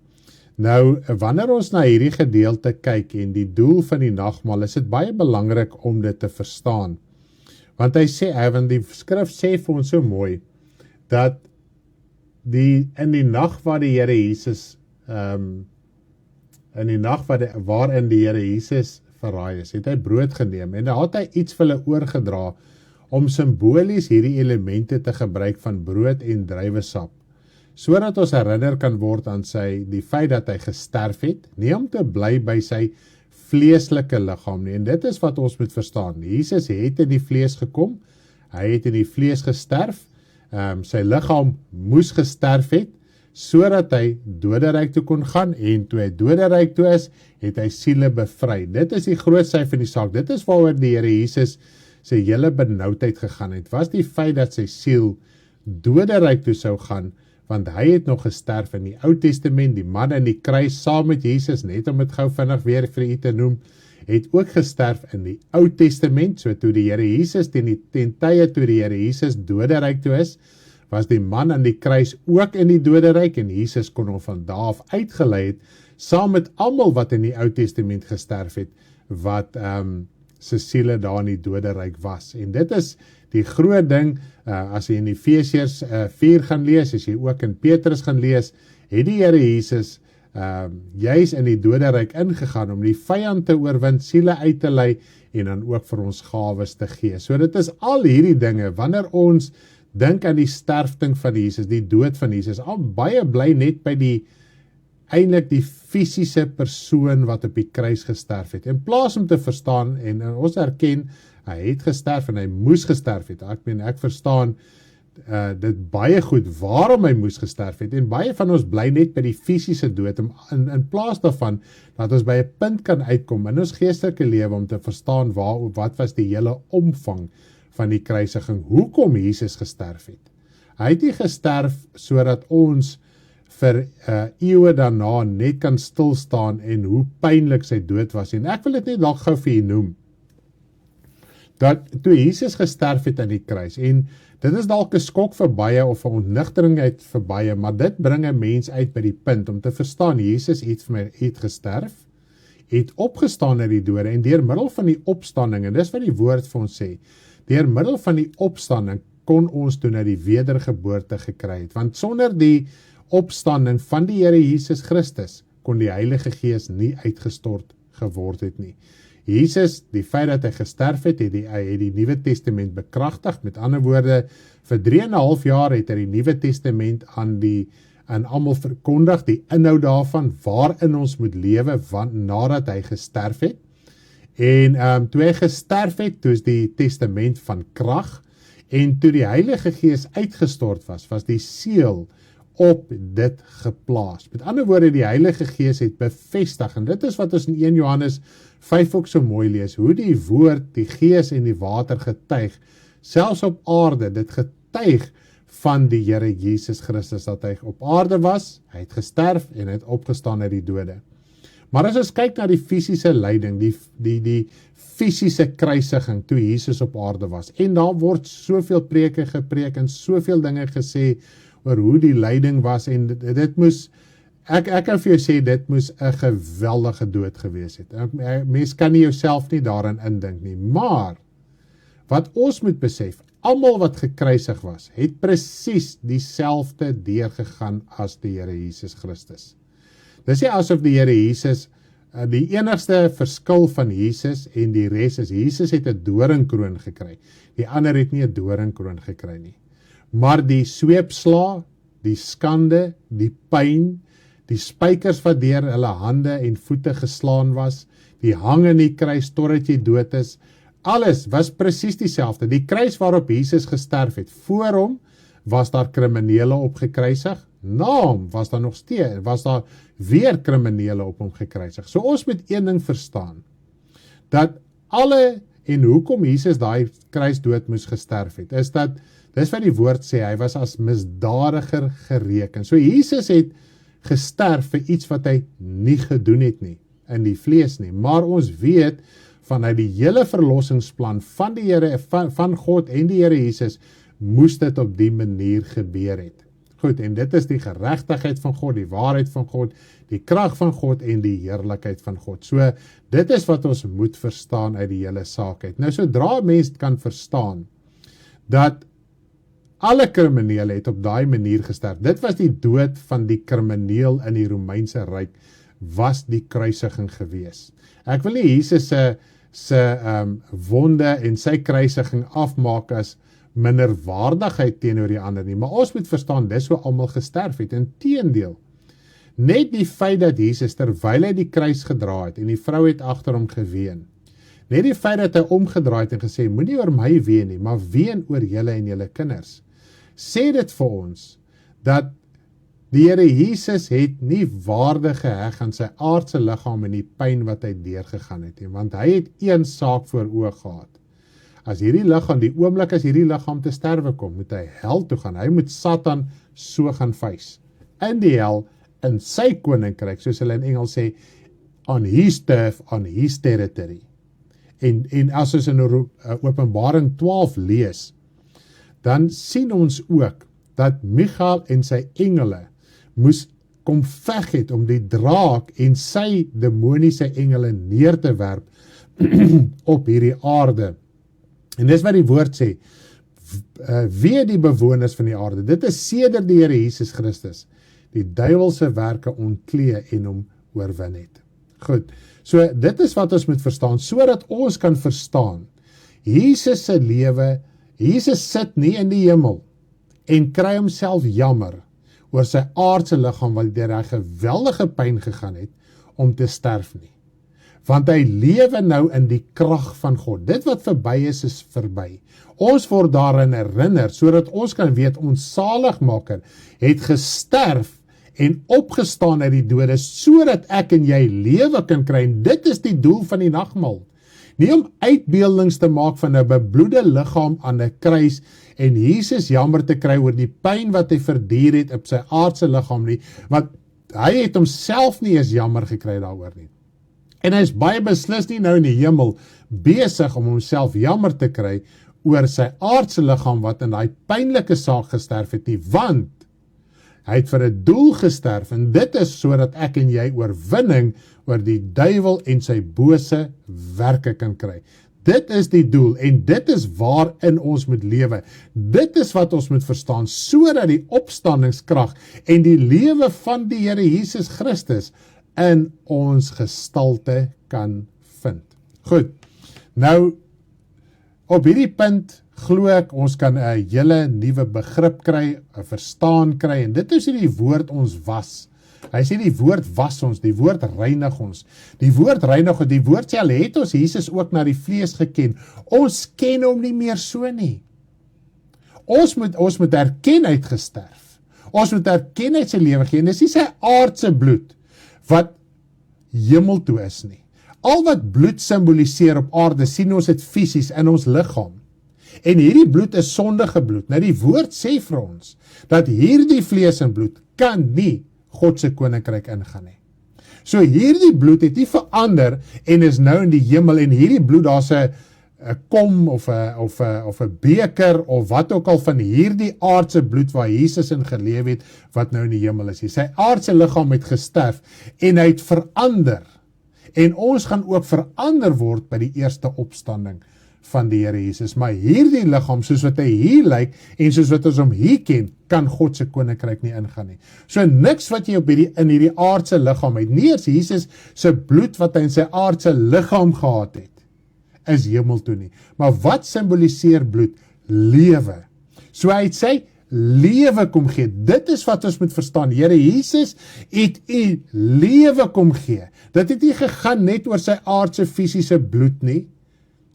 Speaker 3: Nou, wanneer ons na hierdie gedeelte kyk en die doel van die nagmaal, is dit baie belangrik om dit te verstaan. Want hy sê, want die skrif sê vir ons so mooi, dat in die nag waar die Here Jesus, in die nag waarin die Here Jesus verraai is, het hy brood geneem, en dan het hy iets vir hulle oorgedra, om simbolies hierdie elemente te gebruik van brood en druiwesap, sodat ons herinner kan word aan die feit dat hy gesterf het, nie om te bly by sy vleeslike liggaam nie, en dit is wat ons moet verstaan. Jesus het in die vlees gekom, hy het in die vlees gesterf, sy liggaam moes gesterf het, sodat hy doderyk toe kon gaan, en toe hy doderyk toe is, het hy siele bevry. Dit is die groot sy van die saak, dit is waaroor die Here Jesus sy hele benoudheid gegaan het, was die feit dat sy siel doderyk toe sou gaan, want hy het nog gesterf in die Ou Testament, die man in die kruis saam met Jesus, net om het gou vinnig weer vir u te noem, het ook gesterf in die Ou Testament, so toe die Here Jesus, ten tye toe die Here Jesus doderyk toe is, was die man aan die kruis ook in die doderyk, en Jesus kon hom van daar af uitgelei het, saam met almal wat in die Ou Testament gesterf het, wat sy siele daar in die doderyk was. En dit is die groot ding, as jy in Efesiërs 4 gaan lees, as jy ook in Petrus gaan lees, het die Here Jesus juis in die doderyk ingegaan om die vyand te oorwin, siele uit te lei en dan ook vir ons gawes te gee. So dit is al hierdie dinge, wanneer ons dink aan die sterfting van Jesus, die dood van Jesus, al baie bly net by eintlik die fisiese persoon wat op die kruis gesterf het. In plaas om te verstaan, en ons erken, hy het gesterf en hy moes gesterf het. Ek verstaan dit baie goed waarom hy moes gesterf het, en baie van ons bly net by die fisiese dood, in plaas daarvan, dat ons by 'n punt kan uitkom in ons geestelike lewe om te verstaan wat was die hele omvang van die kruisiging, hoekom Jesus gesterf het. Hy het nie gesterf sodat ons vir eeue daarna net kan stilstaan en hoe pynlik sy dood was, en ek wil dit net dalk gou vir u noem, dat toe Jesus gesterf het aan die kruis, en dit is dalk 'n skok vir baie, of 'n ontnigtering uit vir baie, maar dit bring 'n mens uit by die punt, om te verstaan, Jesus het gesterf, het opgestaan uit die dode, en deur middel van die opstanding, en dis wat die woord vir ons sê, deur middel van die opstanding, kon ons toe na die wedergeboorte gekry het, want sonder die opstanding van die Here Jesus Christus, kon die Heilige Gees nie uitgestort geword het nie. Jesus, die feit dat hy gesterf het, hy het die Nuwe Testament bekragtig, met ander woorde, vir 3,5 jaar het hy die Nuwe Testament aan almal verkondig, die inhoud daarvan, waarin ons moet lewe, nadat hy gesterf het, en toe hy gesterf het, toe is die testament van krag, en toe die Heilige Gees uitgestort was die seël op dit geplaas. Met ander woorde, die Heilige Gees het bevestig, en dit is wat ons in 1 Johannes 5 ook so mooi lees, hoe die woord, die Gees en die water getuig, selfs op aarde, dit getuig van die Here Jesus Christus, dat hy op aarde was, hy het gesterf en hy het opgestaan uit die dode. Maar as ons kyk na die fisiese lyding, die fisiese kruisiging toe Jesus op aarde was, en daar word soveel preke gepreek en soveel dinge gesê oor hoe die lyding was, en dit moes, ek kan vir jou sê, dit moes 'n geweldige dood gewees het. Mens kan nie jouself nie daarin indink nie, maar wat ons moet besef, almal wat gekruisig was, het presies dieselfde deurgegaan as die Here Jesus Christus. Dis nie asof die Here Jesus, die enigste verskil van Jesus en die res is, Jesus het 'n doringkroon gekry, die ander het nie 'n doringkroon gekry nie. Maar die sweepsla, die skande, die pyn, die spykers wat deur hulle hande en voete geslaan was, die hang in die kruis totdat jy dood is, alles was presies dieselfde. Die kruis waarop Jesus gesterf het, voor hom was daar kriminele op gekruisig, na hom was daar nog steeds, was daar weer kriminele op hom gekruisig. So ons moet een ding verstaan, dat alle, en hoekom Jesus daai kruisdood moes gesterf het, is dat, dis wat die woord sê, hy was as misdadiger gereken. So Jesus het gesterf vir iets wat hy nie gedoen het nie, in die vlees nie, maar ons weet, vanuit die hele verlossingsplan van die Here, van God en die Here Jesus, moes dit op die manier gebeur het. Goed, en dit is die geregtigheid van God, die waarheid van God, die krag van God en die heerlikheid van God. So, dit is wat ons moet verstaan uit die hele saak uit. Nou, sodra mens kan verstaan, dat alle kriminele het op daai manier gesterf. Dit was die dood van die krimineel in die Romeinse Ryk, was die kruisiging gewees. Ek wil nie Jesus se wonde en sy kruisiging afmaak as minderwaardigheid teenoor die ander nie, maar ons moet verstaan, dis hoe almal gesterf het, inteendeel. Net die feit dat Jesus, terwyl hy die kruis gedra het, en die vrou het agter hom geween, net die feit dat hy omgedraai het en gesê, moenie oor my ween nie, maar ween oor julle en julle kinders, sê dit vir ons, dat die Here Jesus het nie waarde geheg aan sy aardse liggaam en die pyn wat hy deurgegaan het, want hy het een saak voor oë gehad. As hierdie liggaam, die oomblik as hierdie liggaam te sterwe kom, moet hy hel toe gaan, hy moet Satan so gaan face, in die hel, in sy koninkryk, soos hulle in Engels sê, on his turf, on his territory. En as ons in Openbaring 12 lees, dan sien ons ook, dat Michael en sy engele, moes kom veg het om die draak en sy demoniese engele neer te werp op hierdie aarde. En dis wat die woord sê, wee die bewoners van die aarde, dit is sedert die Here Jesus Christus, die duiwelse werke ontklee en hom oorwin het. Goed, so dit is wat ons moet verstaan, sodat ons kan verstaan, Jesus se lewe, Jesus sit nie in die hemel, en kry homself jammer, oor sy aardse liggaam, wat deur hy geweldige pyn gegaan het, om te sterf nie. Want hy lewe nou in die krag van God. Dit wat verby is verby. Ons word daarin herinner, sodat ons kan weet, ons saligmaker het gesterf en opgestaan uit die dode, sodat ek en jy lewe kan kry. En dit is die doel van die nagmaal. Nie om uitbeeldings te maak van 'n bebloede liggaam aan 'n kruis, en Jesus jammer te kry oor die pyn wat hy verduur het op sy aardse liggaam nie, want hy het homself nie eens jammer gekry daaroor nie. En hy is baie beslis nie nou in die hemel besig om homself jammer te kry oor sy aardse liggaam wat in daai pynlike saak gesterf het nie, want hy het vir 'n doel gesterf, en dit is sodat ek en jy oorwinning oor die duiwel en sy bose werke kan kry. Dit is die doel, en dit is waarin ons moet lewe. Dit is wat ons moet verstaan, sodat die opstandingskrag en die lewe van die Here Jesus Christus in ons gestalte kan vind. Goed, nou, op hierdie punt glo ek, ons kan 'n hele nuwe begrip kry, 'n verstaan kry, en dit is die woord ons was. Hy sê die woord was ons, die woord reinig ons. Die woord reinig ons, die woord sê, al het ons Jesus ook na die vlees geken. Ons ken hom nie meer so nie. Ons moet erken uit gesterf. Ons moet erken uit sy lewe gee, en dis nie sy aardse bloed wat hemel toe is nie. Al wat bloed symboliseer op aarde, sien ons dit fisies in ons liggaam. En hierdie bloed is sondige bloed. Nou die woord sê vir ons, dat hierdie vlees en bloed kan nie God se koninkryk ingaan nie. So hierdie bloed het nie verander, en is nou in die hemel, en hierdie bloed, daar's 'n kom, of 'n beker, of wat ook al van hierdie aardse bloed, waar Jesus in geleef het, wat nou in die hemel is. Sy aardse liggaam het gesterf, en hy het verander, en ons gaan ook verander word by die eerste opstanding van die Here Jesus. Maar hierdie liggaam, soos wat hy hier lyk, en soos wat ons hom hier ken, kan God se koninkryk nie ingaan nie. So niks wat jy in hierdie aardse liggaam het, nie eens Jesus se bloed wat hy in sy aardse liggaam gehad het, is hemel toe nie. Maar wat symboliseer bloed? Lewe. So hy het sy lewe kom gee. Dit is wat ons moet verstaan. Here Jesus het u lewe kom gee. Dit het nie gegaan net oor sy aardse fisiese bloed nie.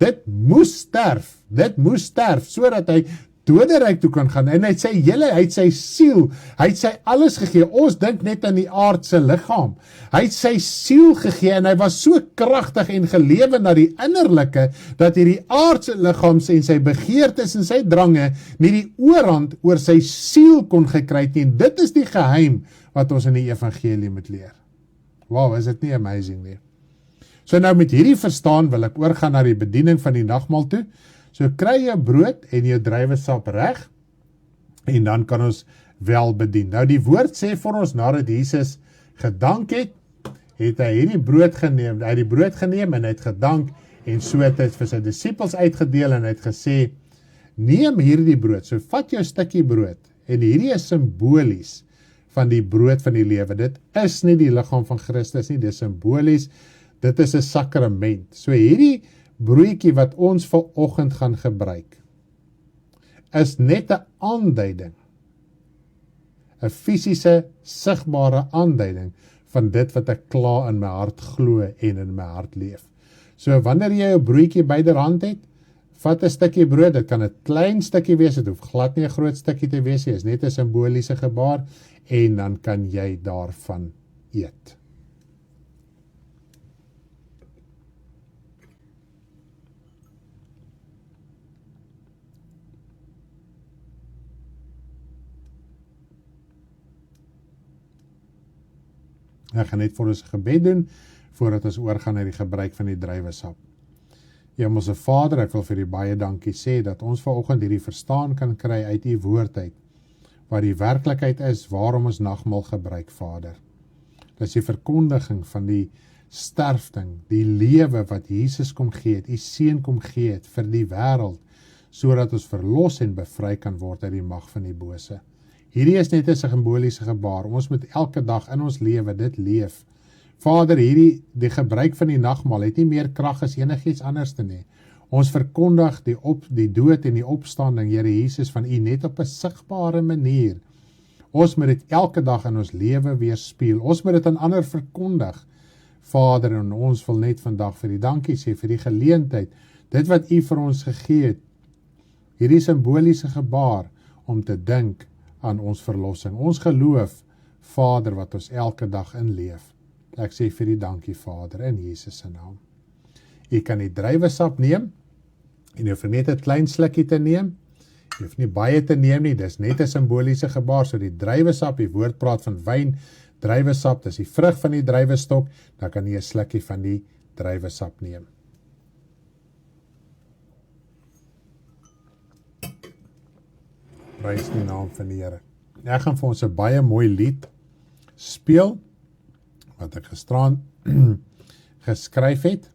Speaker 3: Dit moes sterf, sodat hy doderyk toe kan gaan, en hy het sy siel, hy het sy alles gegee. Ons dink net aan die aardse liggaam. Hy het sy siel gegee, en hy was so kragtig en gelewe na die innerlike, dat hy die aardse liggaam en sy begeertes en sy drange nie die oorhand oor sy siel kon gekry het nie. En dit is die geheim wat ons in die evangelie moet leer. Wow, is dit nie amazing nie? So nou met hierdie verstaan wil ek oorgaan na die bediening van die nagmaal toe. So kry jy brood en jou druiwesap reg, en dan kan ons wel bedien. Nou die woord sê vir ons, nadat Jesus gedank het, het hy hierdie brood geneem, en hy het gedank, en so het hy vir sy disippels uitgedeel, en hy het gesê, neem hierdie brood, so vat jou stukkie brood, en hierdie is simbolies van die brood van die lewe. Dit is nie die liggaam van Christus nie, dit is simbolies, dit is 'n sakrament. So hierdie broodjie wat ons vanoggend gaan gebruik, is net 'n aanduiding, 'n fisiese, sigbare aanduiding van dit wat ek klaar in my hart glo en in my hart leef. So wanneer jy 'n broodjie byderhand het, vat 'n stukkie brood, dit kan 'n klein stukkie wees, dit hoef glad nie 'n groot stukkie te wees, dit is net 'n simboliese gebaar, en dan kan jy daarvan eet. Ek gaan net vir ons 'n gebed doen, voordat ons oorgaan na die gebruik van die druiwesap. Hemelse Vader, ek wil vir U baie dankie sê, dat ons vanoggend hierdie verstaan kan kry uit U woord uit, wat die werklikheid is, waarom ons nagmaal gebruik, Vader. Dit is die verkondiging van die sterfting, die lewe wat Jesus kom gee het, U seun kom gee het vir die wêreld, sodat ons verlos en bevry kan word uit die mag van die bose. Hierdie is net 'n simboliese gebaar. Ons moet elke dag in ons lewe dit leef. Vader, die gebruik van die nagmaal het nie meer krag as enigiets anders te nie. Ons verkondig die dood en die opstanding, Here Jesus, van U net op 'n sigbare manier. Ons moet dit elke dag in ons lewe weerspieël. Ons moet dit aan ander verkondig. Vader, en ons wil net vandag vir U dankie sê vir die geleentheid, dit wat U vir ons gegee het, hierdie simboliese gebaar om te dink aan ons verlossing. Ons geloof, Vader, wat ons elke dag inleef. Ek sê vir U dankie, Vader, in Jesus se naam. U kan die druiwesap neem, en jy hoef net 'n klein slukkie te neem. Jy hoef nie baie te neem nie, dis net 'n simboliese gebaar. So die druiwesap, die woord praat van wyn, druiwesap, dis die vrug van die druiwestok, dan kan jy 'n slukkie van die druiwesap neem. Prys die naam van die Here. Ek gaan vir ons 'n baie mooi lied speel, wat ek gisteraan geskryf het,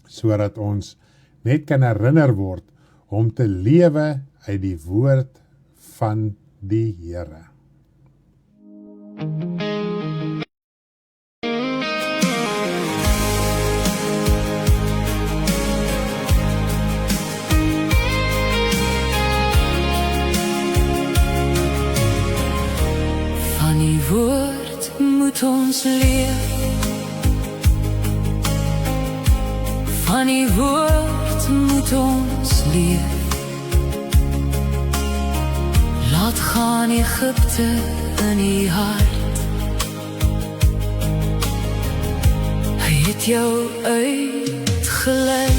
Speaker 3: sodat ons net kan herinner word om te lewe uit die woord van die Here.
Speaker 5: Van die woord moet ons leef, van die woord moet ons leef. Laat gaan Egipte in die hart, hy het jou uitgelei,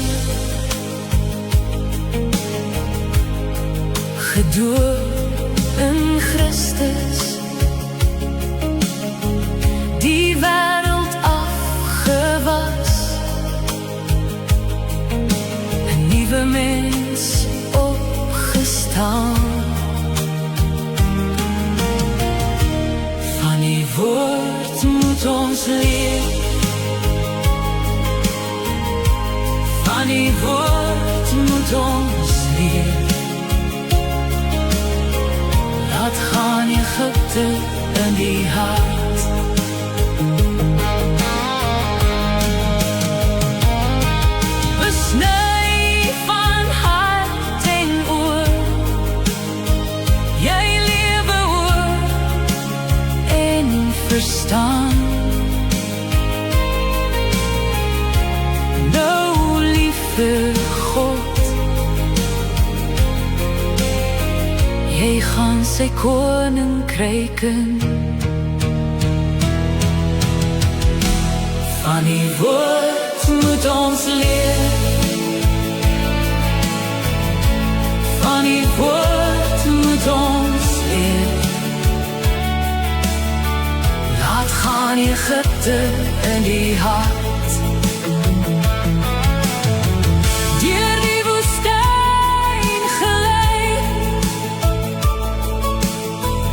Speaker 5: gedoop in Christus, die wêreld afgewas, 'n nuwe mens opgestaan. Van die woord moet ons leef, van die woord moet ons leef. Laat gaan Egipte in die hart, besny van hart en oor, jy lewe oor en verstaan. Nou liefde vir God. Jy gaan sy koninkryk in. Van die woord moet ons leer, van die woord moet ons leer. Laat gaan Egypte in die hart, deur die woestyn gelei.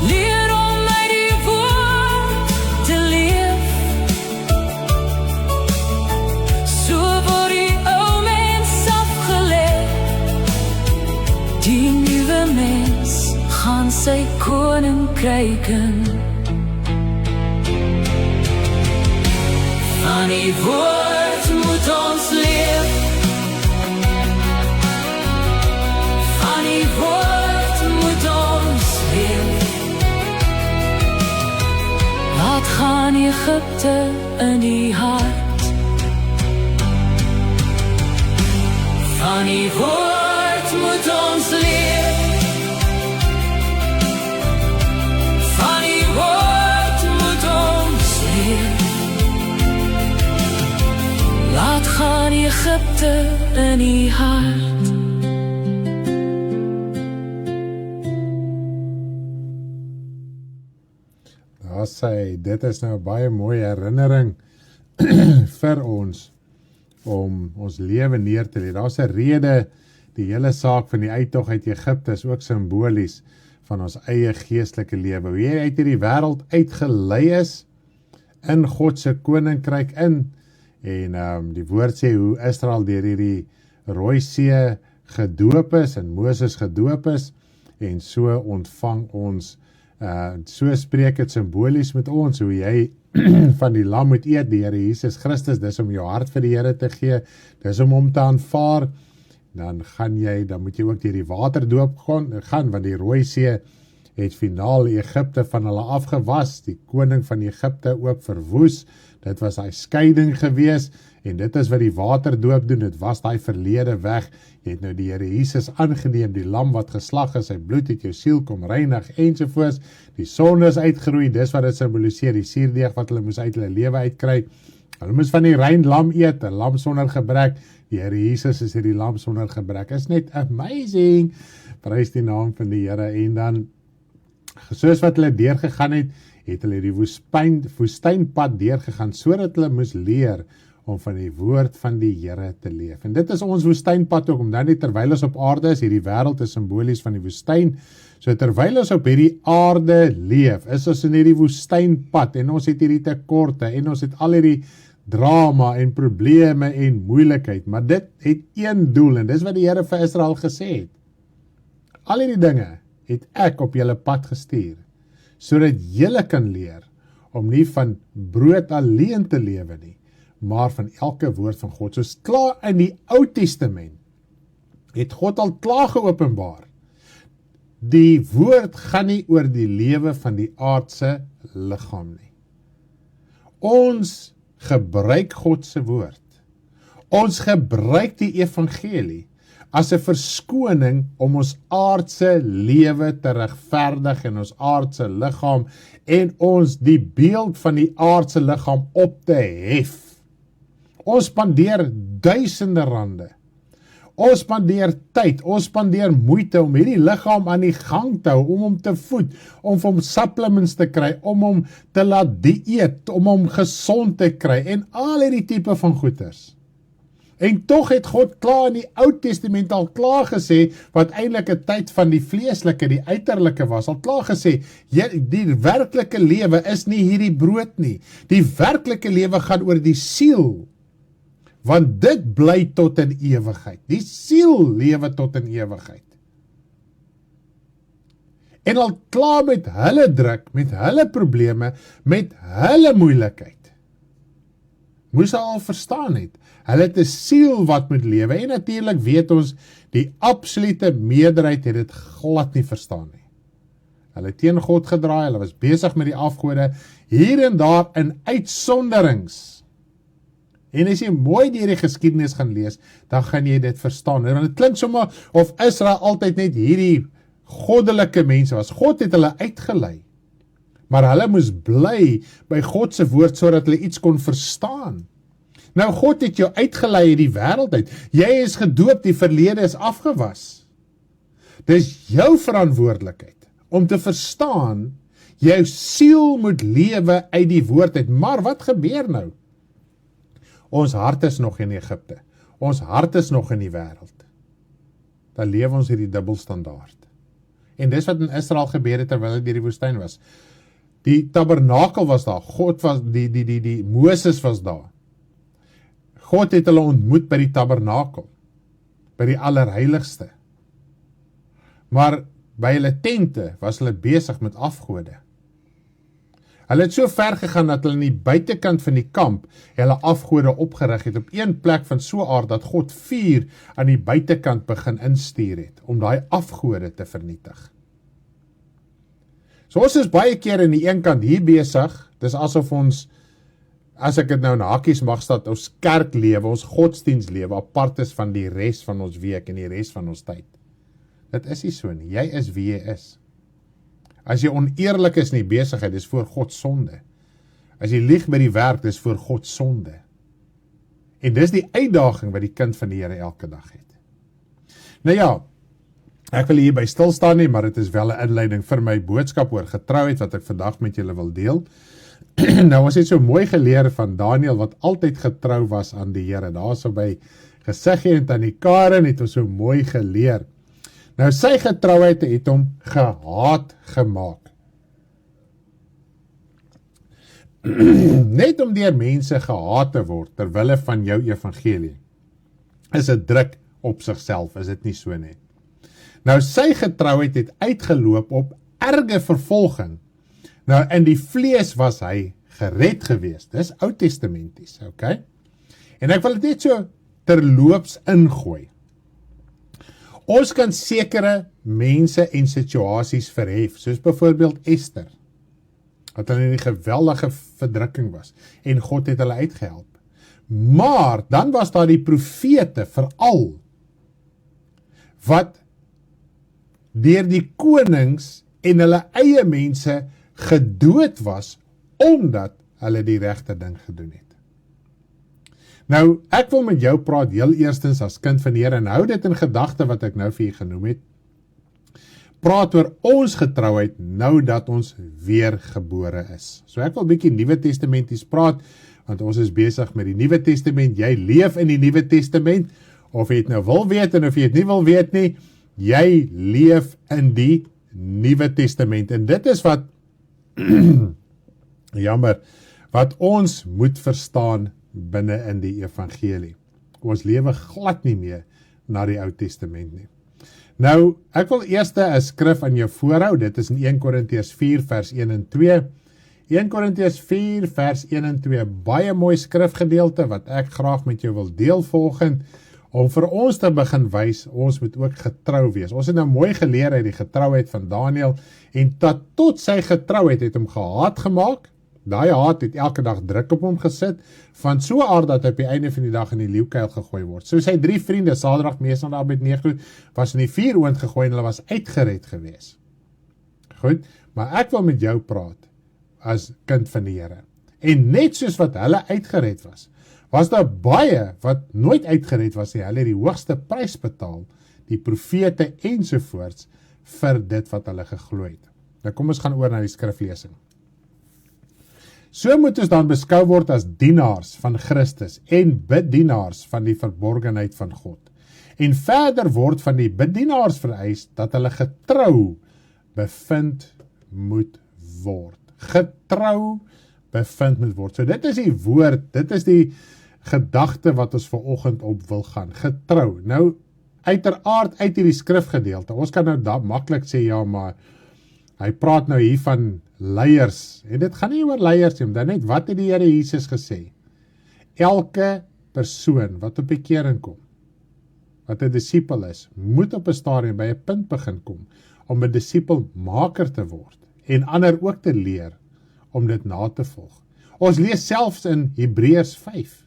Speaker 5: Leer om uit die woord te leef, so word die ou mens afgeleer. Die nuwe mens gaan sy koninkryk in. Van die woord moet ons leef, van die woord moet ons leef. Laat gaan Egypte in die hart, van die woord moet ons leef, van die woord moet ons leef. Laat gaan Egypte in die hart.
Speaker 3: Daar sê, dit is nou 'n baie mooie herinnering vir ons om ons lewe neer te lê. Daar's 'n rede, die hele saak van die uittog uit Egipte is ook simbolies van ons eie geestelike lewe. Hoe jy uit hierdie wêreld uitgelei is in God se koninkryk in. En die woord sê hoe Israel deur hierdie Rooi See gedoop is en Moses gedoop is, en so ontvang ons, so spreek het simbolies met ons, hoe jy van die lam moet eet, die Here Jesus Christus, dis om jou hart vir die Here te gee, dis om te aanvaar, dan moet jy ook deur die waterdoop gaan, want die Rooi See het finaal Egipte van hulle afgewas, die koning van Egipte ook verwoes. Dit was hy skeiding gewees, en dit is wat die waterdoop doen, dit was daai verlede weg. Jy het nou die Here Jesus aangeneem, die lam wat geslag is, sy bloed het jou siel kom reinig, ensovoorts. Die sonde is uitgeroei, dis wat dit simboliseer, die suurdeeg wat hulle moes uit hulle lewe uitkry. Hulle moes van die rein lam eet, 'n lam sonder gebrek. Die Here Jesus is hierdie lam sonder gebrek. Is net amazing. Prys die naam van die Here. En dan, soos wat hulle deurgegaan het hulle die woestynpad deurgegaan, sodat hulle moes leer om van die woord van die Here te leef. En dit is ons woestynpad ook, omdat nie terwyl ons op aarde is, hierdie wêreld is simbolies van die woestyn, so terwyl ons op hierdie aarde leef, is ons in hierdie woestynpad, en ons het hierdie tekorte, en ons het al hierdie drama en probleme en moeilikheid, maar dit het een doel, en dis wat die Here vir Israel gesê het. Al hierdie dinge het ek op julle pad gestuur, sodat julle kan leer om nie van brood alleen te lewe nie, maar van elke woord van God. Soos klaar in die Ou Testament het God al klaar geopenbaar. Die woord gaan nie oor die lewe van die aardse liggaam nie. Ons gebruik God se woord. Ons gebruik die evangelie as 'n verskoning om ons aardse lewe te regverdig in ons aardse liggaam en ons die beeld van die aardse liggaam op te hef. Ons spandeer duisende rande. Ons spandeer tyd, ons spandeer moeite om hierdie liggaam aan die gang te hou, om hom te voed, om hom supplements te kry, om hom te laat dieet, om hom gesond te kry en al hierdie tipe van goeders. En tog het God klaar in die Ou Testament al klaar gesê, wat eintlik 'n tyd van die vleeslike, die uiterlike was, al klaar gesê, die werklike lewe is nie hierdie brood nie. Die werklike lewe gaan oor die siel, want dit bly tot in ewigheid. Die siel lewe tot in ewigheid. En al klaar met hulle druk, met hulle probleme, met hulle moeilikheid, moes hy al verstaan het. Hulle het 'n siel wat moet lewe, en natuurlik weet ons, die absolute meerderheid het dit glad nie verstaan nie. Hulle het teen God gedraai, hulle was besig met die afgode, hier en daar in uitsonderings, En as jy mooi deur die geskiedenis gaan lees, dan gaan jy dit verstaan. Want dit klink sommer of Israel altyd net hierdie goddelike mense was. God het hulle uitgelei. Maar hulle moes bly by God se woord sodat hulle iets kon verstaan. Nou God het jou uitgelei uit die wêreld uit. Jy is gedoop, die verlede is afgewas. Dis jou verantwoordelikheid om te verstaan, jou siel moet lewe uit die woord uit. Maar wat gebeur nou? Ons hart is nog in Egipte. Ons hart is nog in die wêreld. Dan leef ons hierdie dubbelstandaard. En dis wat in Israel gebeur het terwyl hulle deur die woestyn was. Die tabernakel was daar. God was die Moses was daar. God het hulle ontmoet by die tabernakel, by die allerheiligste. Maar by hulle tente was hulle besig met afgode. Hulle het so ver gegaan dat hulle in die buitekant van die kamp hulle afgode opgerig het op een plek van so aard dat God vuur aan die buitekant begin instuur het om daai afgode te vernietig. So ons is baie keer in die een kant hier besig, dis asof ons, as ek dit nou in hakies mag staan, ons kerklewe, ons godsdienstlewe apart is van die res van ons week en die res van ons tyd. Dit is nie so nie, jy is wie jy is. As jy oneerlik is in die besigheid, dis voor God sonde. As jy lieg by die werk, dis voor God sonde. En dis die uitdaging wat die kind van die Here elke dag het. Nou ja, ek wil hierby stil staan nie, maar dit is wel 'n inleiding vir my boodskap oor getrouheid wat ek vandag met julle wil deel. Nou ons het so mooi geleer van Daniel wat altyd getrou was aan die Here. Daar so by Geseggie en Tannie Karen het ons so mooi geleer. Nou sy getrouheid het hom gehaat gemaak. Net om deur mense gehaat te word terwille van jou evangelie is 'n druk op sigself, is dit nie so nie. Nou sy getrouheid het uitgeloop op erge vervolging. Nou in die vlees was hy gered gewees. Dis Oud-testamenties, okay? En ek wil dit net so terloops ingooi. Ons kan sekere mense en situasies verhef, soos byvoorbeeld Esther, wat hulle in die geweldige verdrukking was, en God het hulle uitgehelp. Maar dan was daar die profete veral, wat deur die konings en hulle eie mense gedood was, omdat hulle die regte ding gedoen het. Nou, ek wil met jou praat heel eerstens as kind van die Here, en hou dit in gedagte wat ek nou vir julle genoem het. Praat oor ons getrouheid nou dat ons weergebore is. So ek wil 'n bietjie Nuwe Testamenties praat, want ons is besig met die Nuwe Testament. Jy leef in die Nuwe Testament, of jy het nou wil weet en of jy het nie wil weet nie, jy leef in die Nuwe Testament. En dit is wat jammer, wat ons moet verstaan binne in die evangelie. Ons lewe glad nie meer na die Ou Testament nie. Nou, ek wil eers 'n skrif aan jou voorhou, dit is in 1 Korintiërs 4 vers 1 en 2. 1 Korintiërs 4 vers 1 en 2, baie mooi skrifgedeelte wat ek graag met jou wil deel volgend, om vir ons te begin wys, ons moet ook getrou wees. Ons het nou mooi geleer uit die getrouheid van Daniel, en tot sy getrouheid het hom gehaat gemaak. Daai haat het elke dag druk op hom gesit, van so aard dat hy op die einde van die dag in die leeukuil gegooi word. So sy 3 vriende, Sadrag, Mesach en Abednego, was in die vuuroond gegooi en hulle was uitgered gewees. Goed, maar ek wil met jou praat as kind van die Here. En net soos wat hulle uitgered was daar baie wat nooit uitgered was nie. Hulle het die hoogste prys betaal, die profete ensovoorts, vir dit wat hulle geglo het. Nou kom ons gaan oor na die skriflesing. So moet ons dan beskou word as dienaars van Christus en bedienaars van die verborgenheid van God. En verder word van die bedienaars vereis dat hulle getrou bevind moet word. Getrou bevind moet word. So dit is die woord, dit is die gedagte wat ons vanoggend op wil gaan. Getrou. Nou, uiteraard uit hierdie skrifgedeelte. Ons kan nou maklik sê, ja, maar hy praat nou hier van leiers. En dit gaan nie oor leiers nie, dan net wat het die Here Jesus gesê? Elke persoon wat op bekering kom, wat 'n disipel is, moet op 'n stadium by 'n punt begin kom om 'n disipelmaker te word en ander ook te leer om dit na te volg. Ons lees selfs in Hebreërs 5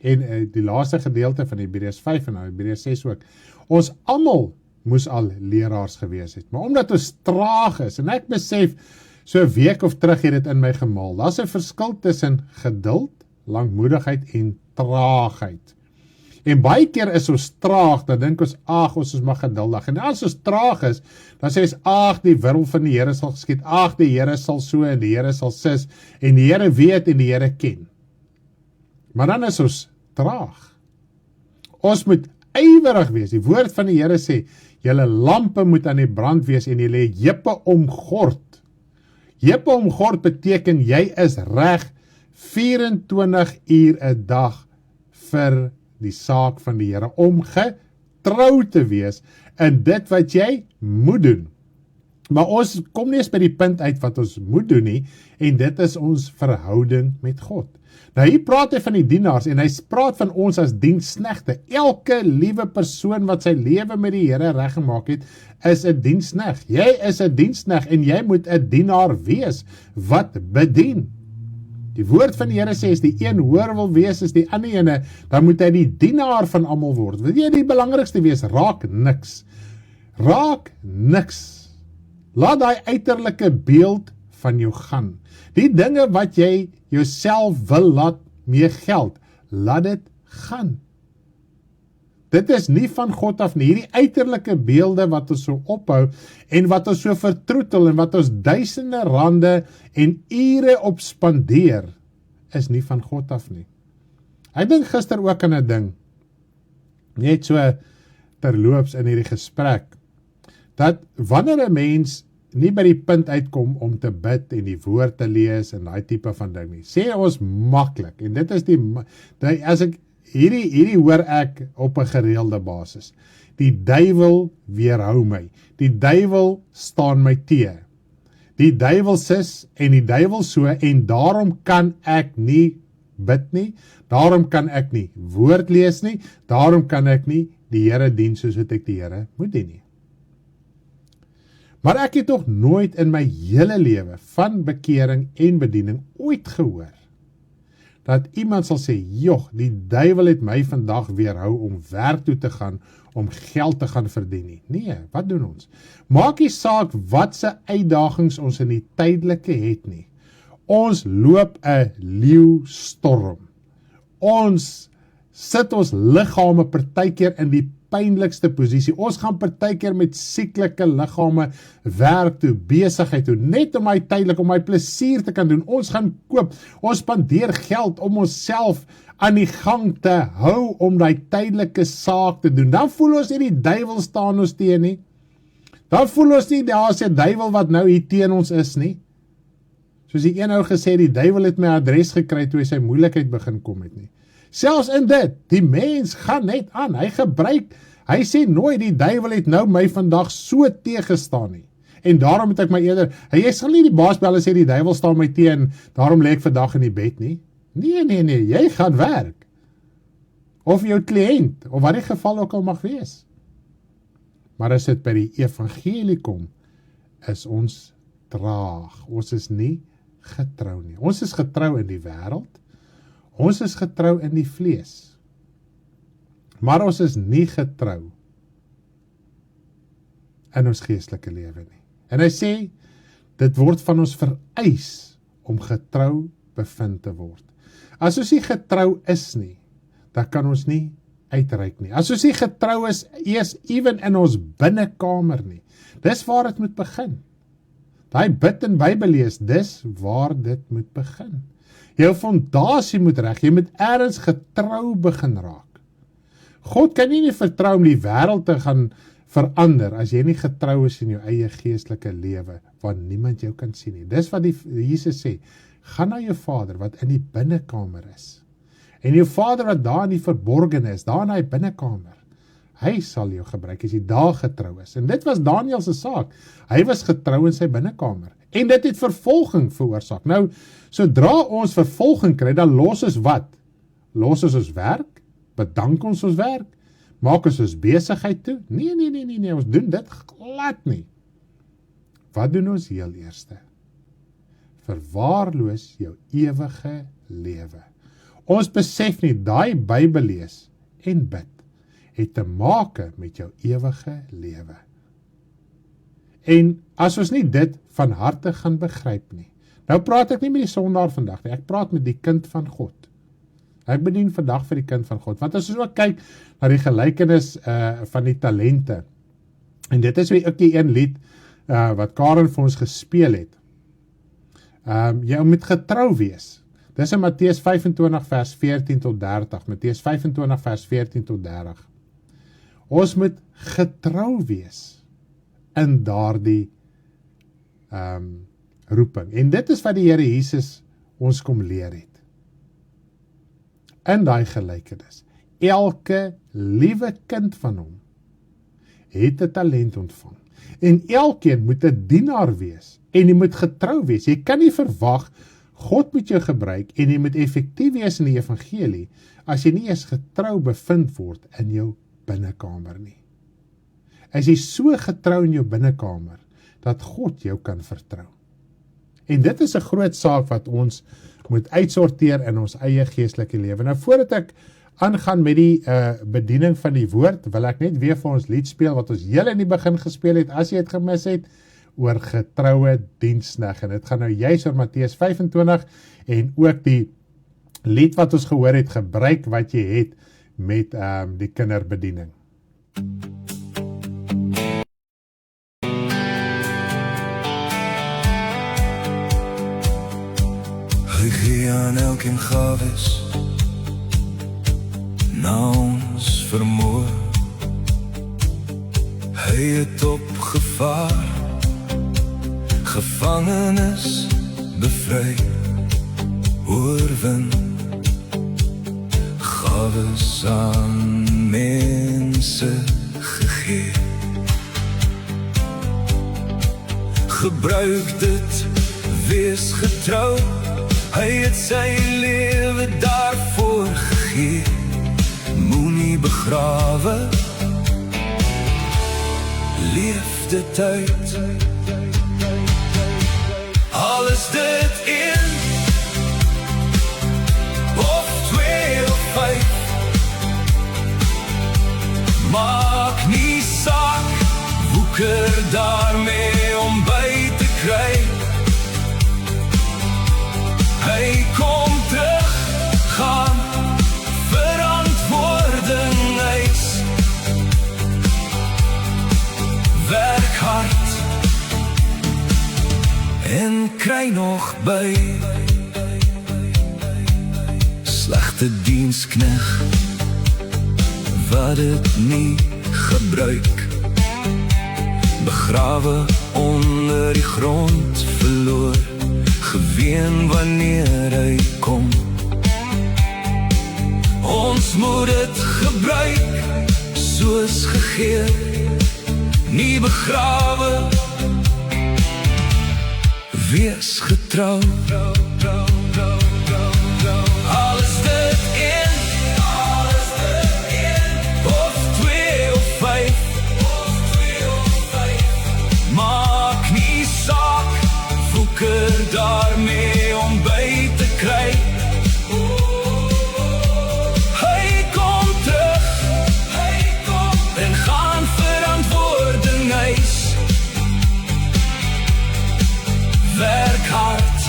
Speaker 3: en die laaste gedeelte van Hebreërs 5 en Hebreërs 6 ook, ons almal moes al leraars gewees het, maar omdat ons traag is, en ek besef, so 'n week of terug het dit in my gemaal, daar's 'n verskil tussen geduld, langmoedigheid en traagheid. En baie keer is ons traag, dan dink ons, ons is maar geduldig. En as ons traag is, dan sê ons, die wil van die Here sal geskied, die Here sal so, en die Here sal sis, en die Here weet, en die Here ken. Maar dan is ons traag. Ons moet ywerig wees. Die woord van die Here sê, julle lampe moet aan die brand wees, en julle heupe omgord. Heupe omgord beteken, jy is reg 24 uur 'n dag vir die saak van die Here, om getrou te wees in dit wat jy moet doen. Maar ons kom nie eens by die punt uit wat ons moet doen nie, en dit is ons verhouding met God. Nou hier praat hy van die dienaars, en hy praat van ons as diensknegte. Elke liewe persoon wat sy lewe met die Here reggemaak het, is 'n diensknegt. Jy is 'n diensknegt, en jy moet 'n dienaar wees, wat bedien. Die woord van die Here sê, as die een hoor wil wees, is die ander ene, dan moet hy die dienaar van almal word. Wil jy die belangrikste wees? Raak niks. Raak niks. Laat daai uiterlike beeld van jou gaan. Die dinge wat jy jouself wil laat mee geld, laat dit gaan. Dit is nie van God af nie. Hierdie uiterlike beelde wat ons so ophou, en wat ons so vertroetel, en wat ons duisende rande en ure op spandeer, is nie van God af nie. Ek dink gister ook aan 'n ding, net so terloops in hierdie gesprek, dat wanneer 'n mens nie by die punt uitkom om te bid en die woord te lees en daai tipe van ding nie, sê ons maklik, en dit is as ek hierdie hoor ek op 'n gereelde basis. Die duiwel weerhou my. Die duiwel staan my teë. Die duiwel sis en die duiwel so, en daarom kan ek nie bid nie, daarom kan ek nie woord lees nie, daarom kan ek nie die Here dien soos wat ek die Here moet dien nie. Maar ek het nog nooit in my hele lewe van bekering en bediening ooit gehoor dat iemand sal sê, die duiwel het my vandag weerhou om werk toe te gaan, om geld te gaan verdien nie. Nee, wat doen ons? Maak nie saak wat se uitdagings ons in die tydelike het nie. Ons loop 'n leeustorm. Ons sit ons liggame partykeer in die pynlikste posisie. Ons gaan partykeer met sieklike liggame werk toe, besigheid toe, net om my tydelik, om my plesier te kan doen. Ons gaan koop, ons spandeer geld om onsself aan die gang te hou, om die tydelike saak te doen. Dan voel ons nie die duiwel staan ons teen nie. Dan voel ons nie, daar's 'n duiwel wat nou hier teen ons is nie. Soos die een ou gesê, die duiwel het my adres gekry toe hy sy moeilikheid begin kom het nie. Selfs in dit, die mens gaan net aan, hy sê nooit, die duiwel het nou my vandag so teëgestaan nie, en daarom het ek my eerder, jy sal nie die baas bel en sê, die duiwel staan my teen, daarom lê ek vandag in die bed nie. Nee, jy gaan werk, of jou kliënt, of wat die geval ook al mag wees. Maar as dit by die evangelie kom, is ons traag, ons is nie getrou nie. Ons is getrou in die wêreld, ons is getrou in die vlees, maar ons is nie getrou in ons geestelike lewe nie. En hy sê, dit word van ons vereis om getrou bevind te word. As ons nie getrou is nie, dan kan ons nie uitreik nie. As ons nie getrou is, eers even in ons binnekamer nie, dis waar dit moet begin. Daai bid en Bybel lees, dis waar dit moet begin. Jou fondasie moet reg, jy moet ergens getrou begin raak. God kan nie vertrou om die wêreld te gaan verander, as jy nie getrou is in jou eie geestelike lewe, waar niemand jou kan sien nie. Dis wat Jesus sê, gaan na jou Vader wat in die binnekamer is, en jou Vader wat daar in die verborgene is, daar in die binnekamer, hy sal jou gebruik as jy daar getrou is. En dit was Daniël se saak, hy was getrou in sy binnekamer, en dit het vervolging veroorsaak. Nou, sodra ons vervolging kry, dan los ons wat? Los ons werk? Bedank ons werk? Maak ons besigheid toe? Nee, ons doen dit glad nie. Wat doen ons heel eerste? Verwaarloos jou ewige lewe. Ons besef nie, daai Bybel lees en bid het te maak met jou ewige lewe. En as ons nie dit van harte gaan begryp nie, nou praat ek nie met die sondaar vandag nie, ek praat met die kind van God. Ek bedien vandag vir die kind van God, want as ons ook kyk na die gelykenis van die talente, en dit is weer ook die een lied wat Karen vir ons gespeel het. Jy moet getrou wees. Dis in Matteus 25 vers 14 tot 30. Matteus 25 vers 14 tot 30. Ons moet getrou wees in daardie roeping. En dit is wat die Here Jesus ons kom leer het. In daai gelykenis. Elke liewe kind van hom het 'n talent ontvang. En elkeen moet 'n dienaar wees. En jy moet getrou wees. Jy kan nie verwag God moet jou gebruik en jy moet effektief wees in die evangelie as jy nie eens getrou bevind word in jou binnekamer nie. As jy so getrou in jou binnekamer dat God jou kan vertrou. En dit is 'n groot saak wat ons moet uitsorteer in ons eie geestelike lewe. Nou voordat ek aangaan met die bediening van die woord, wil ek net weer vir ons lied speel wat ons heel in die begin gespeel het, as jy het gemis het, oor getroue diensknegt. En dit gaan nou juist oor Matteus 25 en ook die lied wat ons gehoor het, gebruik wat jy het met die kinderbediening.
Speaker 2: Hy gee aan elkeen gawes na ons vermoë. Hy het opgevaar, gevangenes bevry, oorwin, gawes aan mense gegee. Gebruik dit, wees getrou, hy het sy lewe daarvoor gegee. Moenie begrawe, leef dit uit. Al is dit 1 of 2 of 5, maak nie saak, woeker daarmee om by te kry. Hy kom terug, gaan verantwoording eis. Werk hard en kry nog by. Slegte diensknegt wat dit nie gebruik, begrawe onder die grond verloor, geween wanneer hy kom. Ons moet dit gebruik soos gegee, nie begrawe, wees getrou. Al is dit 1 of 2 of 5, maak nie saak, woeker daarmee om by te kry. Hy kom terug en gaan verantwoording eis. Werk hard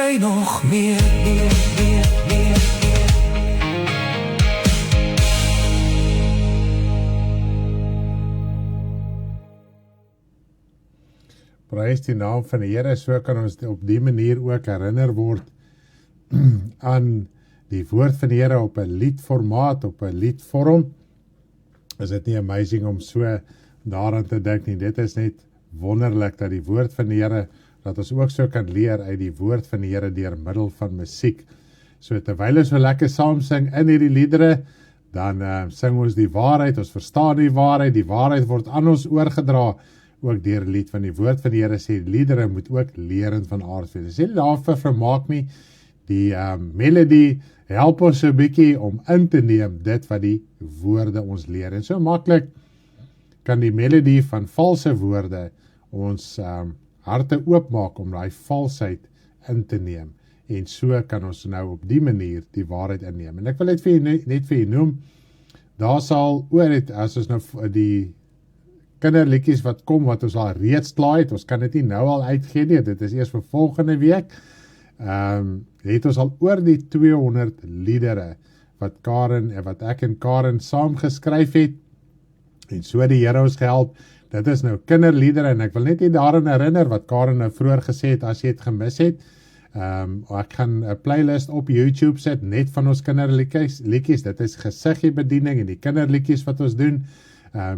Speaker 2: jy nog meer, meer, meer, meer, meer.
Speaker 3: Prys die naam van die Here, so kan ons op die manier ook herinner word aan die woord van die Here op 'n liedformaat, op 'n liedvorm. Is dit nie amazing om so daaraan te dink nie? Dit is net wonderlik dat die woord van die Here, dat ons ook so kan leer uit die woord van die Here deur middel van musiek. So terwyl ons so lekker saam sing in hierdie liedere, dan sing ons die waarheid, ons verstaan die waarheid word aan ons oorgedra, ook deur die lied van die woord van die Here sê, liedere moet ook lerend van aard wees. Sê daarvoor vermaak my, die melodie help ons so 'n bietjie om in te neem dit wat die woorde ons leer. En so maklik kan die melodie van valse woorde ons harte oopmaak om daai valsheid in te neem. En so kan ons nou op die manier die waarheid inneem. En ek wil net vir u noem, daar sal as ons nou die kinderliedjies wat kom, wat ons al reeds klaar het, ons kan dit nie nou al uitgee nie, dit is eers vir volgende week, het ons al oor die 200 liedere wat ek en Karen saam geskryf het, en so die Here ons gehelp. Dit is nou kinderliedere, en ek wil net daaraan herinner wat Karen nou vroeër gesê het, as jy het gemis het, ek gaan 'n playlist op YouTube sit, net van ons kinderliedjies, dit is gesiggie bediening en die kinderliedjies wat ons doen,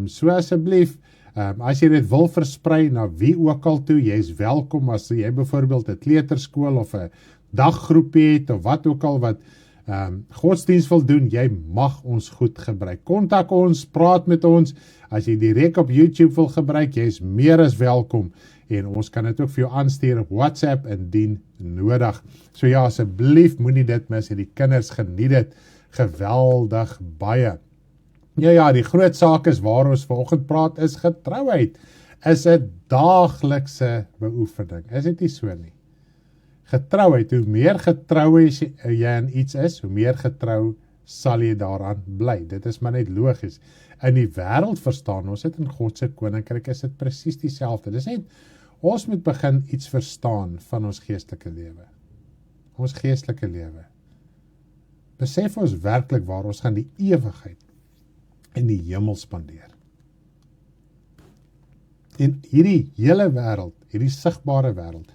Speaker 3: so asseblief, as jy dit wil versprei na wie ook al toe, jy is welkom, as jy byvoorbeeld 'n kleuterskool of 'n daggroepie het, of wat ook al wat godsdienst wil doen, jy mag ons goed gebruik. Kontak ons, praat met ons, as jy direk op YouTube wil gebruik, jy is meer as welkom, en ons kan dit ook vir jou aanstuur op WhatsApp indien nodig. So ja, asseblief moenie dit mis, en die kinders geniet dit geweldig baie. Ja, die groot saak is waar ons vanoggend praat, is getrouheid, is 'n daaglikse beoefening, is dit nie so nie? Getrouheid, hoe meer getrou jy aan iets is, hoe meer getrou sal jy daaraan bly. Dit is maar net logies. In die wêreld verstaan ons dit, in God se koninkryk is dit presies dieselfde. Dis net, ons moet begin iets verstaan van ons geestelike lewe. Ons geestelike lewe. Besef ons werklik waar ons gaan die ewigheid in die hemel spandeer. En hierdie hele wêreld, hierdie sigbare wêreld,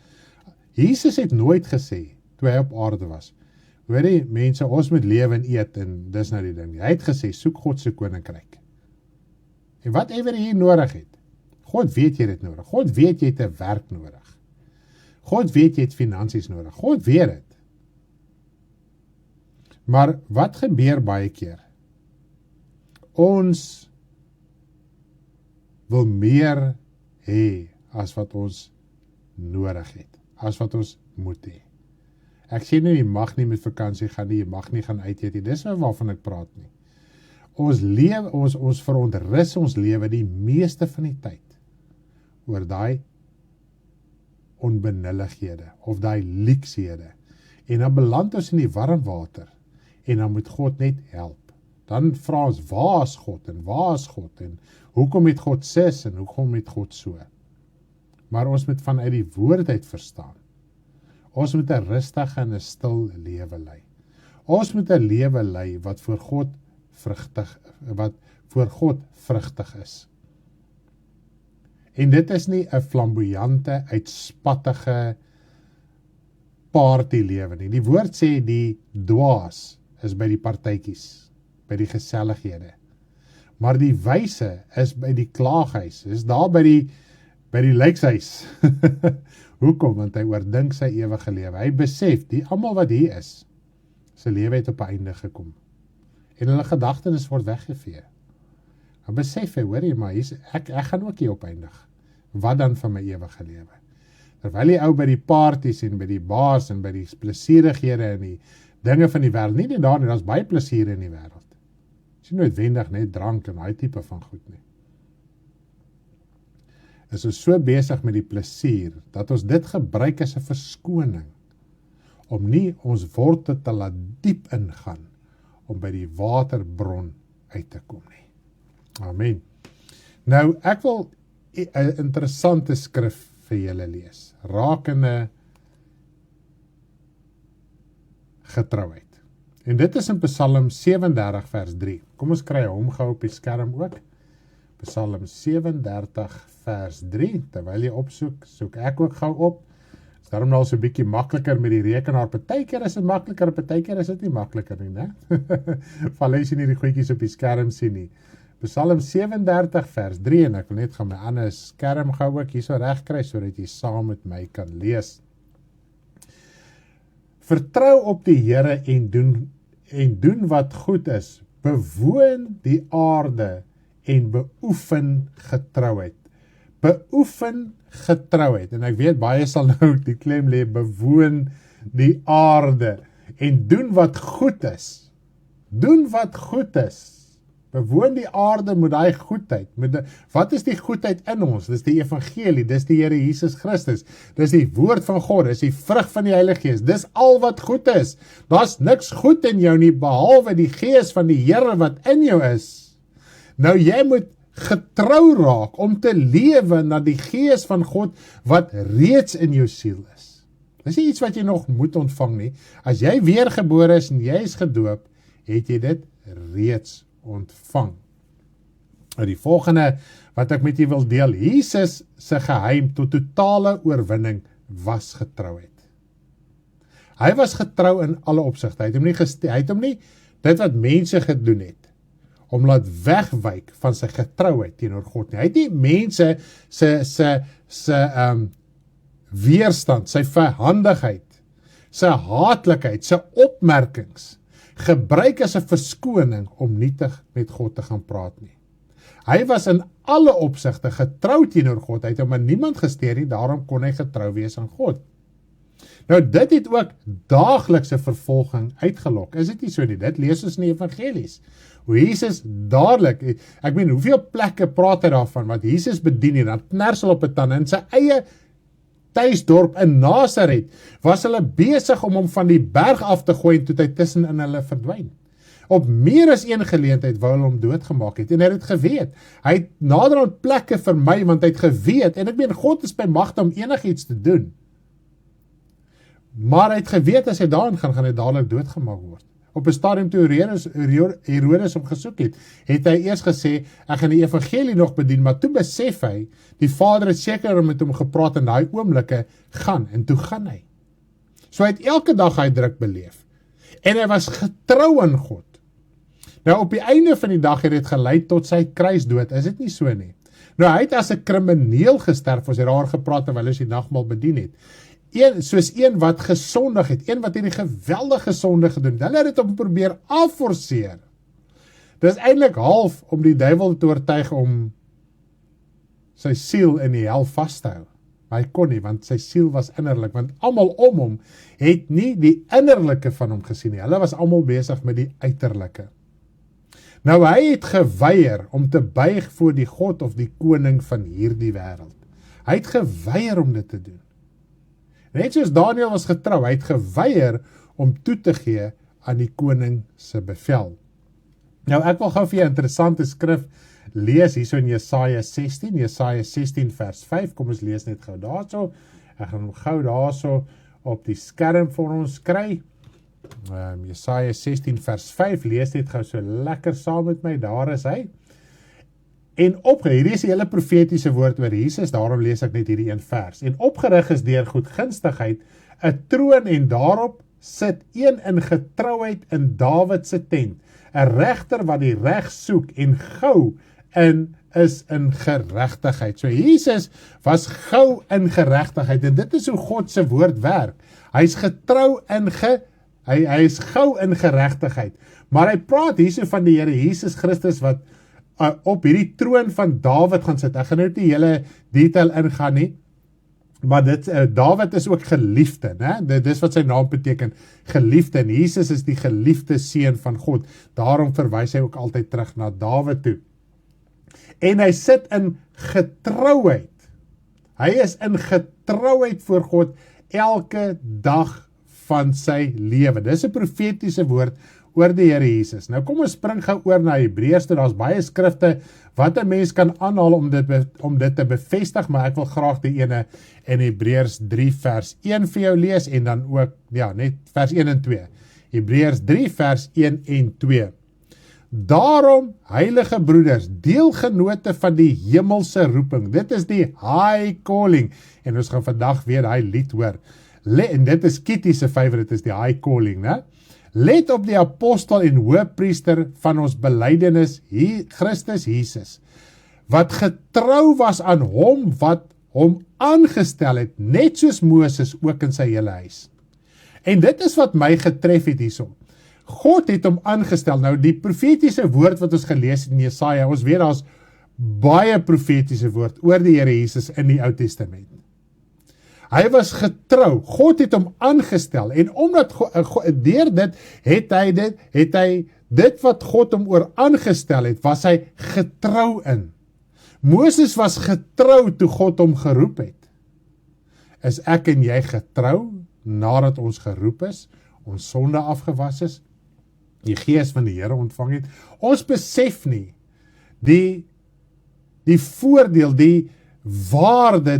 Speaker 3: Jesus het nooit gesê, toe hy op aarde was, hoor jy, mense, ons moet lewe en eet, en dis nou die ding. Hy het gesê, soek God se koninkryk. En wat ewer jy nodig het, God weet jy dit nodig. God weet jy het 'n werk nodig. God weet jy het finansies nodig. God weet dit. Maar wat gebeur baie keer? Ons wil meer hê as wat ons nodig het, as wat ons moet hê. Ek sê nie, jy mag nie met vakansie gaan nie, jy mag nie gaan uit eet nie, dis nou waarvan ek praat nie. Ons lewe, ons verontrus ons lewe die meeste van die tyd oor daai onbenullighede, of daai leekshede, en dan beland ons in die warm water, en dan moet God net help. Dan vra ons, waar is God, en hoekom het God sis, en hoekom het God so? Maar ons moet vanuit die woord uit verstaan. Ons moet 'n rustige en 'n stil lewe lei. Ons moet 'n lewe lei wat voor God vrugtig is. En dit is nie 'n flamboyante, uitspattige partylewe nie. Die woord sê die dwaas is by die partytjies, by die gesellighede. Maar die wyse is by die klaaghuis, is daar by die lijkshuis. Hoekom? Want hy oordink sy ewige lewe. Hy besef, die almal wat hier is, sy lewe het op 'n einde gekom. En hulle gedagtenis word weggevee. Dan besef hy, hoor jy, maar ek gaan ook hier opeindig. Wat dan van my ewige lewe? Terwyl die ou by die parties en by die bars en by die plesierighede en die dinge van die wêreld, nie daar nie, daar's baie plesier in die wêreld. Dis nie noodwendig net drank en daai tipe van goed nie. Is ons so besig met die plesier, dat ons dit gebruik as 'n verskoning, om nie ons wortel te laat diep ingaan, om by die waterbron uit te kom nie. Amen. Nou, ek wil 'n interessante skrif vir julle lees, rakende getrouheid. En dit is in Psalm 37 vers 3. Kom ons kry hom gou op die skerm ook. Psalm 37 vers 3. Terwyl jy opsoek, soek ek ook gou op. Daarom nou so 'n bietjie makliker met die rekenaar. Partykeer is dit makliker, partykeer is dit nie makliker nie, né? Val jy nie die goedjies op die skerm sien nie. Psalm 37 vers 3 en ek wil net gaan my ander skerm gou ook hierso reg kry sodat jy saam met my kan lees. Vertrou op die Here en doen wat goed is. Bewoon die aarde en beoefen getrouheid. Beoefen getrouheid. En ek weet baie sal nou die klem lê, bewoon die aarde en doen wat goed is. Doen wat goed is. Bewoon die aarde met daai goedheid. Wat is die goedheid in ons? Dis die evangelie, dis die Here Jesus Christus. Dis die woord van God, dis die vrug van die Heilige Gees. Dis al wat goed is. Daar's niks goed in jou nie, behalwe die Gees van die Here wat in jou is. Nou jy moet getrou raak om te lewe na die Gees van God wat reeds in jou siel is. Dis nie iets wat jy nog moet ontvang nie. As jy weergebore is en jy is gedoop, het jy dit reeds ontvang. Die volgende wat ek met jy wil deel, Jesus se geheim tot totale oorwinning was getrouheid. Hy was getrou in alle opsigte. Hy het hom nie dit wat mense gedoen het, om laat wegwyk van sy getrouheid teenoor God nie. Hy het nie mense sy weerstand, sy vyhandigheid, sy haatlikheid, sy opmerkings gebruik as 'n verskoning om nietig met God te gaan praat nie. Hy was in alle opsigte getrou teenoor God. Hy het hom aan niemand gesteer nie, daarom kon hy getrou wees aan God. Nou dit het ook daaglikse vervolging uitgelok. Is dit nie so nie? Dit lees ons in die evangelies. Hoe Jesus dadelik, ek meen hoeveel plekke praat hy daarvan, wat Jesus bedien en dan knersel op 'n tand in sy eie tuisdorp in Nasaret, was hulle besig om hom van die berg af te gooi en toe hy tussenin hulle verdwyn. Op meer as een geleentheid wou hulle hom doodgemaak het en hy het geweet. Hy het naderhand plekke vermy want hy het geweet en ek meen God is by magte om enigiets te doen. Maar hy het geweet as hy daarin gaan hy dadelik doodgemaak word. Op 'n stadium toe Herodes hom gesoek het hy eers gesê, ek gaan die evangelie nog bedien, maar toe besef hy, die Vader het seker met hom gepraat in daai oomblikke, gaan, en toe gaan hy. So hy het elke dag hy druk beleef, en hy was getrou aan God. Nou op die einde van die dag het dit gelei tot sy kruisdood, is dit nie so nie? Nou hy het as 'n krimineel gesterf, as hy daar gepraat terwyl hy die nagmaal bedien het. Soos een wat gesondig het, een wat hierdie geweldige sonde gedoen, hulle het dit om probeer afforceer. Dit is eintlik half om die duiwel te oortuig om sy siel in die hel vas te hou. Maar hy kon nie, want sy siel was innerlik, want almal om hom het nie die innerlike van hom gesien nie. Hulle was almal besig met die uiterlike. Nou hy het geweier om te buig voor die God of die koning van hierdie wêreld. Hy het geweier om dit te doen. Net soos Daniel was getrou, hy het geweier om toe te gee aan die koning se bevel. Nou ek wil gou vir 'n interessante skrif lees hierso in Jesaja 16 vers 5, kom ons lees net gou daarso. Ek gaan hom gou daarso op die skerm vir ons kry. Jesaja 16 vers 5, lees dit gou so lekker saam met my, daar is hy. En hierdie is die hele profetiese woord oor Jesus, daarom lees ek net hierdie een vers. En opgerig is deur goedgunstigheid 'n troon en daarop sit een in getrouheid in Dawid se tent, 'n regter wat die reg soek en gou is in geregtigheid. So Jesus was gou in geregtigheid en dit is hoe God se woord werk. Hy's getrou in hy is gou in geregtigheid. Maar hy praat hierso van die Here Jesus Christus wat op hierdie troon van Dawid gaan sit. Ek gaan nou nie die hele detail ingaan nie, maar Dawid is ook geliefde, né? Dit is wat sy naam beteken, geliefde, en Jesus is die geliefde seun van God. Daarom verwys hy ook altyd terug na Dawid toe. En hy sit in getrouheid. Hy is in getrouheid voor God elke dag van sy lewe. Dis 'n profetiese woord oor die Here Jesus. Nou kom ons spring gou oor na Hebreërs toe. Daar's baie skrifte wat 'n mens kan aanhaal om dit te bevestig, maar ek wil graag die ene in Hebreërs 3 vers 1 vir jou lees en dan ook net vers 1 en 2. Hebreërs 3 vers 1 en 2. Daarom, heilige broeders, deelgenote van die hemelse roeping. Dit is die high calling. En ons gaan vandag weer die lied hoor. En dit is Kitty se favorite, is die high calling, né? Let op die apostel en hoëpriester van ons belydenis, Christus Jesus, wat getrou was aan hom wat hom aangestel het, net soos Moses ook in sy hele huis. En dit is wat my getref het hierso. God het hom aangestel. Nou die profetiese woord wat ons gelees het in Jesaja, ons weet daar's baie profetiese woord oor die Here Jesus in die Ou Testament. Hy was getrou, God het hom aangestel, en omdat deur dit het hy dit wat God hom oor aangestel het, was hy getrou in. Moses was getrou toe God hom geroep het. Is ek en jy getrou nadat ons geroep is, ons sonde afgewas is, die gees van die Here ontvang het? Ons besef nie die voordeel, die waarde,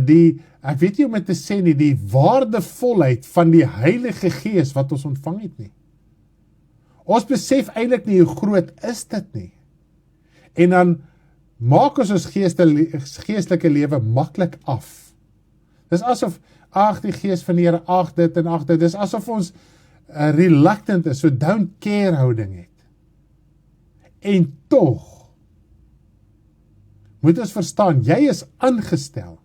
Speaker 3: ek weet nie om het te sê nie, die waardevolheid van die Heilige Gees wat ons ontvang het nie. Ons besef eintlik nie hoe groot is dit nie. En dan maak ons geestelike lewe maklik af. Dis asof, die Gees van die Here, dit en dit, dis asof ons reluctant is, so don't care houding het. En tog, moet ons verstaan, jy is aangestel.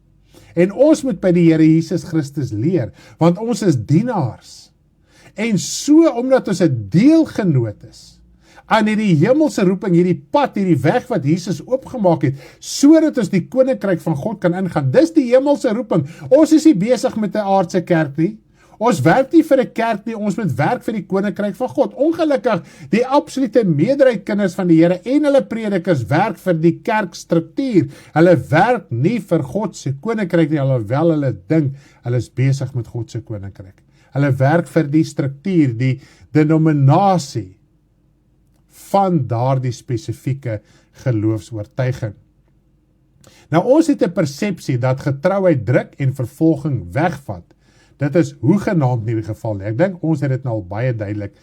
Speaker 3: En ons moet by die Here Jesus Christus leer, want ons is dienaars. En so, omdat ons 'n deelgenoot is aan hierdie hemelse roeping, hierdie pad, hierdie weg wat Jesus oopgemaak het, sodat ons die koninkryk van God kan ingaan. Dis die hemelse roeping. Ons is nie besig met 'n aardse kerk nie. Ons werk nie vir 'n kerk nie, ons moet werk vir die koninkryk van God. Ongelukkig, die absolute meerderheid kinders van die Here en hulle predikers werk vir die kerkstruktuur. Hulle werk nie vir God se koninkryk nie, alhoewel hulle dink hulle is besig met God se koninkryk. Hulle werk vir die struktuur, die denominasie van daardie spesifieke geloofsoortuiging. Nou ons het 'n persepsie dat getrouheid druk en vervolging wegvat. Dit is hoegenaamd nie die geval nie. Ek dink ons het dit nou al baie duidelik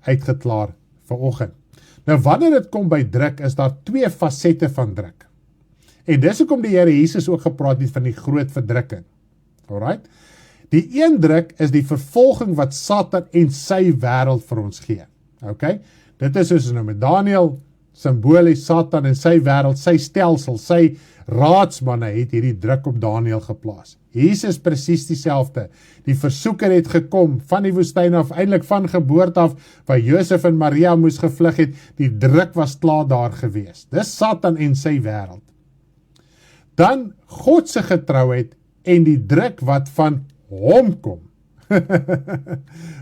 Speaker 3: uitgeklaar vanoggend. Nou wanneer dit kom by druk, is daar twee fasette van druk. En dis hoekom die Here Jesus ook gepraat het van die groot verdrukking. Alright? Die een druk is die vervolging wat Satan en sy wêreld vir ons gee. Okay? Dit is soos nou met Daniel, simbolies Satan en sy wêreld, sy stelsel, sy raadsmanne het hierdie druk op Daniel geplaas. Jesus presies dieselfde. Die versoeker het gekom van die woestyn af, eintlik van geboorte af, waar Josef en Maria moes gevlug het, die druk was klaar daar gewees. Dis Satan en sy wêreld. Dan God se getrouheid en die druk wat van hom kom.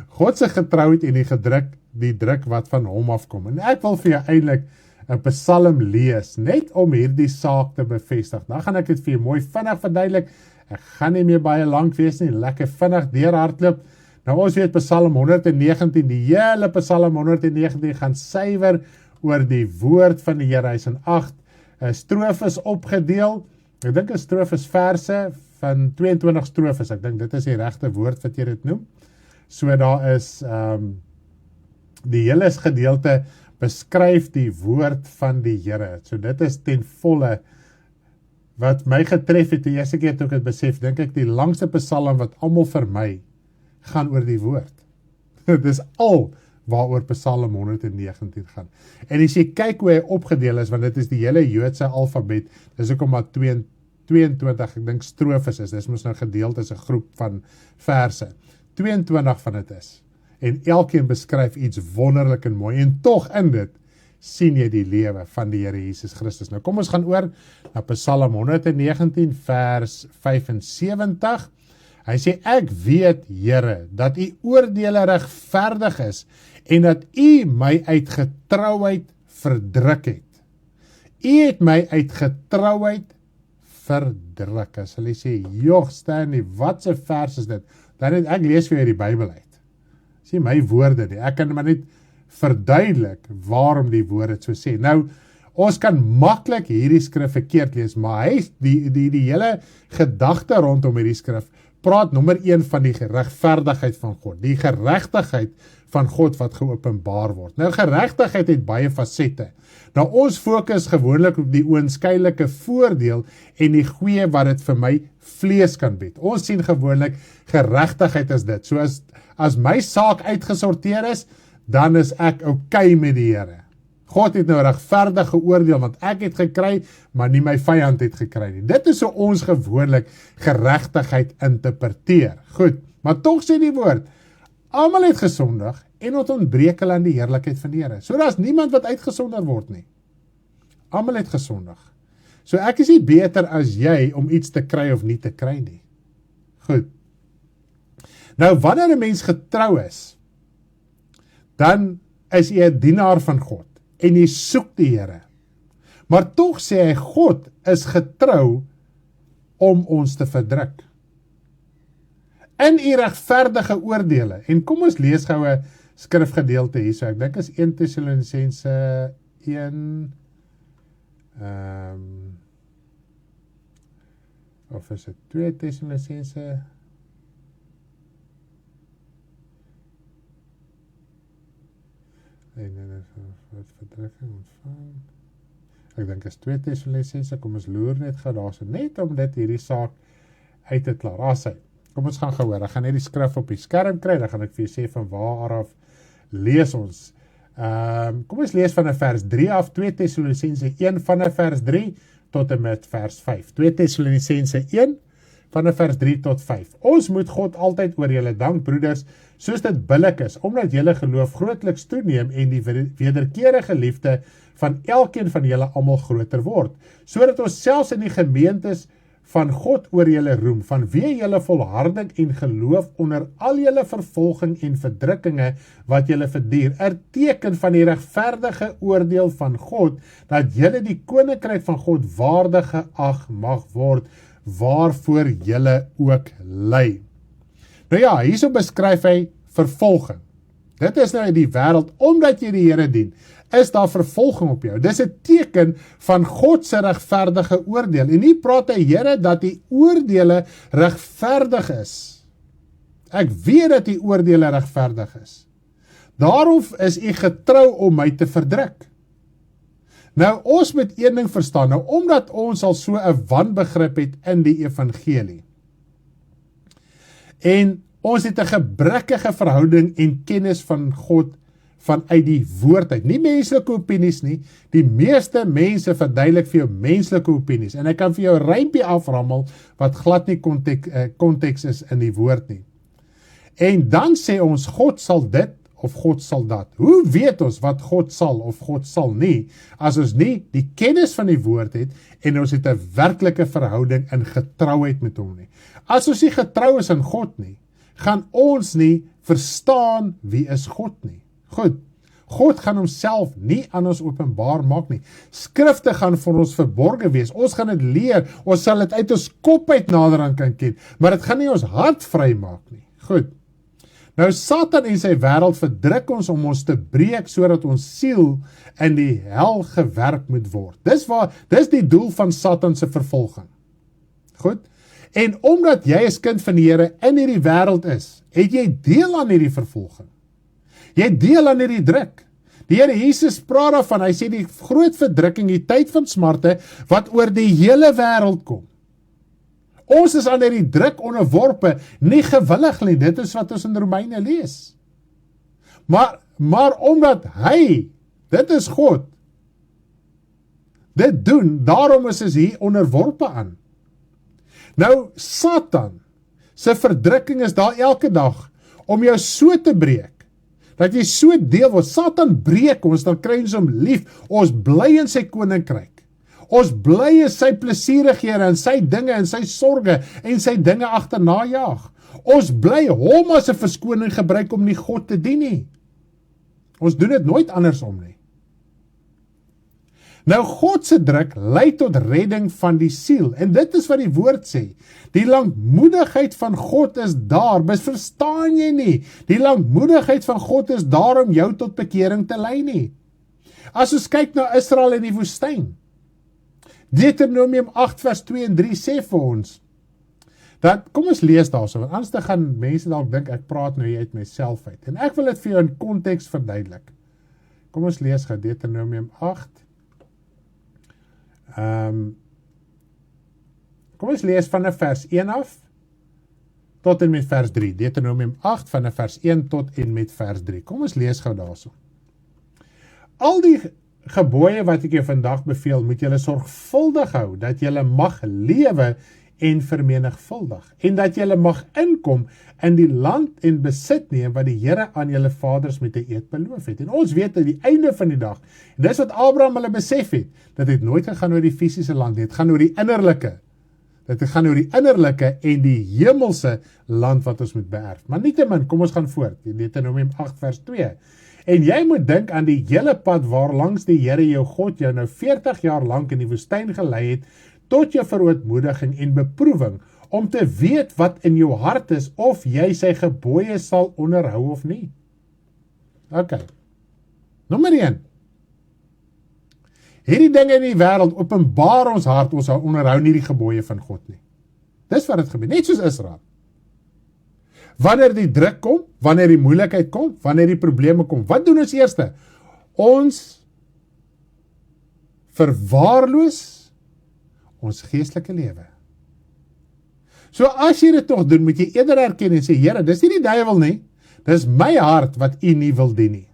Speaker 3: God se getrouheid en die druk wat van hom afkom. En ek wil vir jou eintlik 'n Psalm lees, net om hierdie saak te bevestig. Dan gaan ek dit vir jou mooi vinnig verduidelik. Ek gaan nie meer baie lank wees nie, lekker vinnig deurhardloop. Nou ons weet Psalm 119, die hele Psalm 119 gaan suiwer oor die woord van die Here. Hy's in 8 strofes opgedeel. Ek dink 'n strofes verse van 22 strofes. Ek dink dit is die regte woord wat jy dit noem. So daar is die hele gedeelte beskryf die woord van die Here. So dit is ten volle wat my getref het die eerste keer toe ek het besef, dink ek die langste Psalm wat almal vir my gaan oor die woord. Dit is al waaroor Psalm 119 gaan. En as jy kyk hoe hy opgedeel is, want dit is die hele Joodse alfabet, dis ook maar 22, ek dink strofes is, dis mos nou gedeeld as 'n groep van verse. 22 van dit is. En elkeen beskryf iets wonderlik en mooi, en tog in dit sien jy die lewe van die Here Jesus Christus. Nou kom ons gaan oor na Psalm 119 vers 75. Hy sê, ek weet, Here, dat U oordeele regverdig is en dat U my uit getrouheid verdruk het. U het my uit getrouheid verdruk. As hulle sê, joh, Stanley, wat 'n vers is dit? Dan het ek lees vir jou die Bybel uit. Sien my woorde nie. Ek kan maar net verduidelik waarom die woord het so sê. Nou, ons kan maklik hierdie skrif verkeerd lees, maar hy die hele gedagte rondom hierdie skrif praat nommer 1 van die regverdigheid van God, die geregtigheid van God wat geopenbaar word. Nou geregtigheid het baie fasette. Nou ons fokus gewoonlik op die oënskynlike voordeel en die goeie wat dit vir my vlees kan bied. Ons sien gewoonlik geregtigheid as dit. So as my saak uitgesorteer is, dan is ek okay met die Here. God het nou regverdig geoordeel, want ek het gekry, maar nie my vyand het gekry nie. Dit is hoe ons gewoonlik geregtigheid interpreteer. Goed, maar tog sê die woord, almal het gesondig en ontbreek hulle aan die heerlikheid van die Here. So daar's niemand wat uitgesonder word nie. Almal het gesondig. So ek is nie beter as jy om iets te kry of nie te kry nie. Goed. Nou wanneer 'n mens getrou is, dan is jy 'n dienaar van God en jy soek die Here. Maar tog sê hy, God is getrou om ons te verdruk. In u regverdige oordeele. En kom ons lees gou 'n skrifgedeelte hierso. Ek dink is 1 Tessalonisense 1 of is dit 2 Tessalonisense? Wat verdrukking ontvang. Ek dink is 2 Tessalonisense, kom ons loer net gou daarso, net om dit hierdie saak uit te klaar. Asy. Kom ons gaan gehoor, ek gaan net die skrif op die skerm kry, dan gaan ek vir jy sê van waar af lees ons. Kom ons lees van vers 3 af, 2 Tessalonisense 1 van vers 3 tot en met vers 5. 2 Tessalonisense 1 van vers 3 tot 5. Ons moet God altyd oor julle dank, broeders, soos dit billik is, omdat julle geloof grootliks toeneem en die wederkerige liefde van elkeen van julle almal groter word, sodat ons selfs in die gemeentes van God oor julle roem, vanweë julle volharding en geloof onder al julle vervolging en verdrukkinge wat julle verduur, 'n teken van die regverdige oordeel van God, dat julle die koninkryk van God waardig geag mag word, waarvoor julle ook ly. Nou ja, hierso beskryf hy vervolging. Dit is nou in die wêreld, omdat jy die Here dien, is daar vervolging op jou. Dis 'n teken van God se regverdige oordeel. En hier praat hy, Here, dat die oordeele regverdig is. Ek weet dat die oordeele regverdig is. Daarom is u getrou om my te verdruk. Nou, ons moet een ding verstaan, nou, omdat ons al so 'n wanbegrip het in die evangelie. En ons het 'n gebrekkige verhouding en kennis van God vanuit die woord uit. Nie menslike opinies nie, die meeste mense verduidelik vir jou menslike opinies. En ek kan vir jou 'n rympie aframmel wat glad nie konteks is in die woord nie. En dan sê ons, God sal dit of God sal dat. Hoe weet ons wat God sal of God sal nie, as ons nie die kennis van die woord het en ons het 'n werklike verhouding in getrouheid met hom nie. As ons nie getrou is aan God nie, gaan ons nie verstaan wie is God nie. Goed, God gaan homself nie aan ons openbaar maak nie. Skrifte gaan vir ons verborge wees. Ons gaan dit leer, ons sal dit uit ons kop uit naderhand kan ken, maar dit gaan nie ons hart vry maak nie. Goed. Nou Satan en sy wêreld verdruk ons om ons te breek sodat ons siel in die hel gewerp moet word. Dis die doel van Satan se vervolging. Goed? En omdat jy as kind van die Here in hierdie wêreld is, het jy deel aan hierdie vervolging. Jy deel aan hierdie druk. Die Here Jesus praat daarvan, hy sê die groot verdrukking, die tyd van smarte, wat oor die hele wêreld kom. Ons is aan hierdie druk onderworpe, nie gewillig nie, dit is wat ons in Romeine lees. Maar omdat hy, dit is God, dit doen, daarom is ons hier onderworpe aan. Nou, Satan, sy verdrukking is daar elke dag, om jou so te breek, dat jy so deel word. Satan breek ons, dan kry ons hom lief, ons bly in sy koninkryk. Ons bly in sy plesierighede en sy dinge en sy sorge en sy dinge agterna jaag. Ons bly hom as 'n verskoning gebruik om nie God te dien nie. Ons doen dit nooit andersom nie. Nou God se druk lei tot redding van die siel. En dit is wat die woord sê. Die lankmoedigheid van God is daar. Verstaan jy nie? Die lankmoedigheid van God is daar om jou tot bekering te lei nie. As ons kyk na Israel in die woestyn, Deuteronomium 8 vers 2 en 3 sê vir ons, Kom ons lees daarso, want anders gaan mense dalk dink ek praat nou uit myself uit. En ek wil dit vir jou in konteks verduidelik. Kom ons lees gou Deuteronomium 8. Kom ons lees vanaf vers 1 af tot en met vers 3. Deuteronomium 8 vanaf vers 1 tot en met vers 3. Kom ons lees gou daarso. Al die gebooie wat ek jou vandag beveel, moet julle sorgvuldig hou, dat julle mag lewe en vermenigvuldig, en dat julle mag inkom in die land en besit neem wat die Here aan julle vaders met 'n eed beloof het. En ons weet aan die einde van die dag, en dis wat Abraham hulle besef het, dat dit nooit gegaan oor die fisiese land nie, dit gaan oor die innerlike. Dit gaan oor die innerlike en die hemelse land wat ons moet beerf. Maar nietemin, kom ons gaan voort. Deuteronomium 8 vers 2. En jy moet dink aan die hele pad waar langs die Here jou God jou nou 40 jaar lank in die woestyn gelei het, tot jou verootmoediging en beproewing, om te weet wat in jou hart is, of jy sy gebooie sal onderhou of nie. Ok. Nommer 1. Hierdie dinge in die wêreld openbaar ons hart, ons onderhou nie die gebooie van God nie. Dis wat het gebeur, net soos Israel. Wanneer die druk kom, wanneer die moeilikheid kom, wanneer die probleme kom, wat doen ons eerste? Ons verwaarloos ons geestelike lewe. So as jy dit tog doen, moet jy eerder erken en sê, Here, dis nie die duiwel nie, dis my hart wat U nie wil dien nie.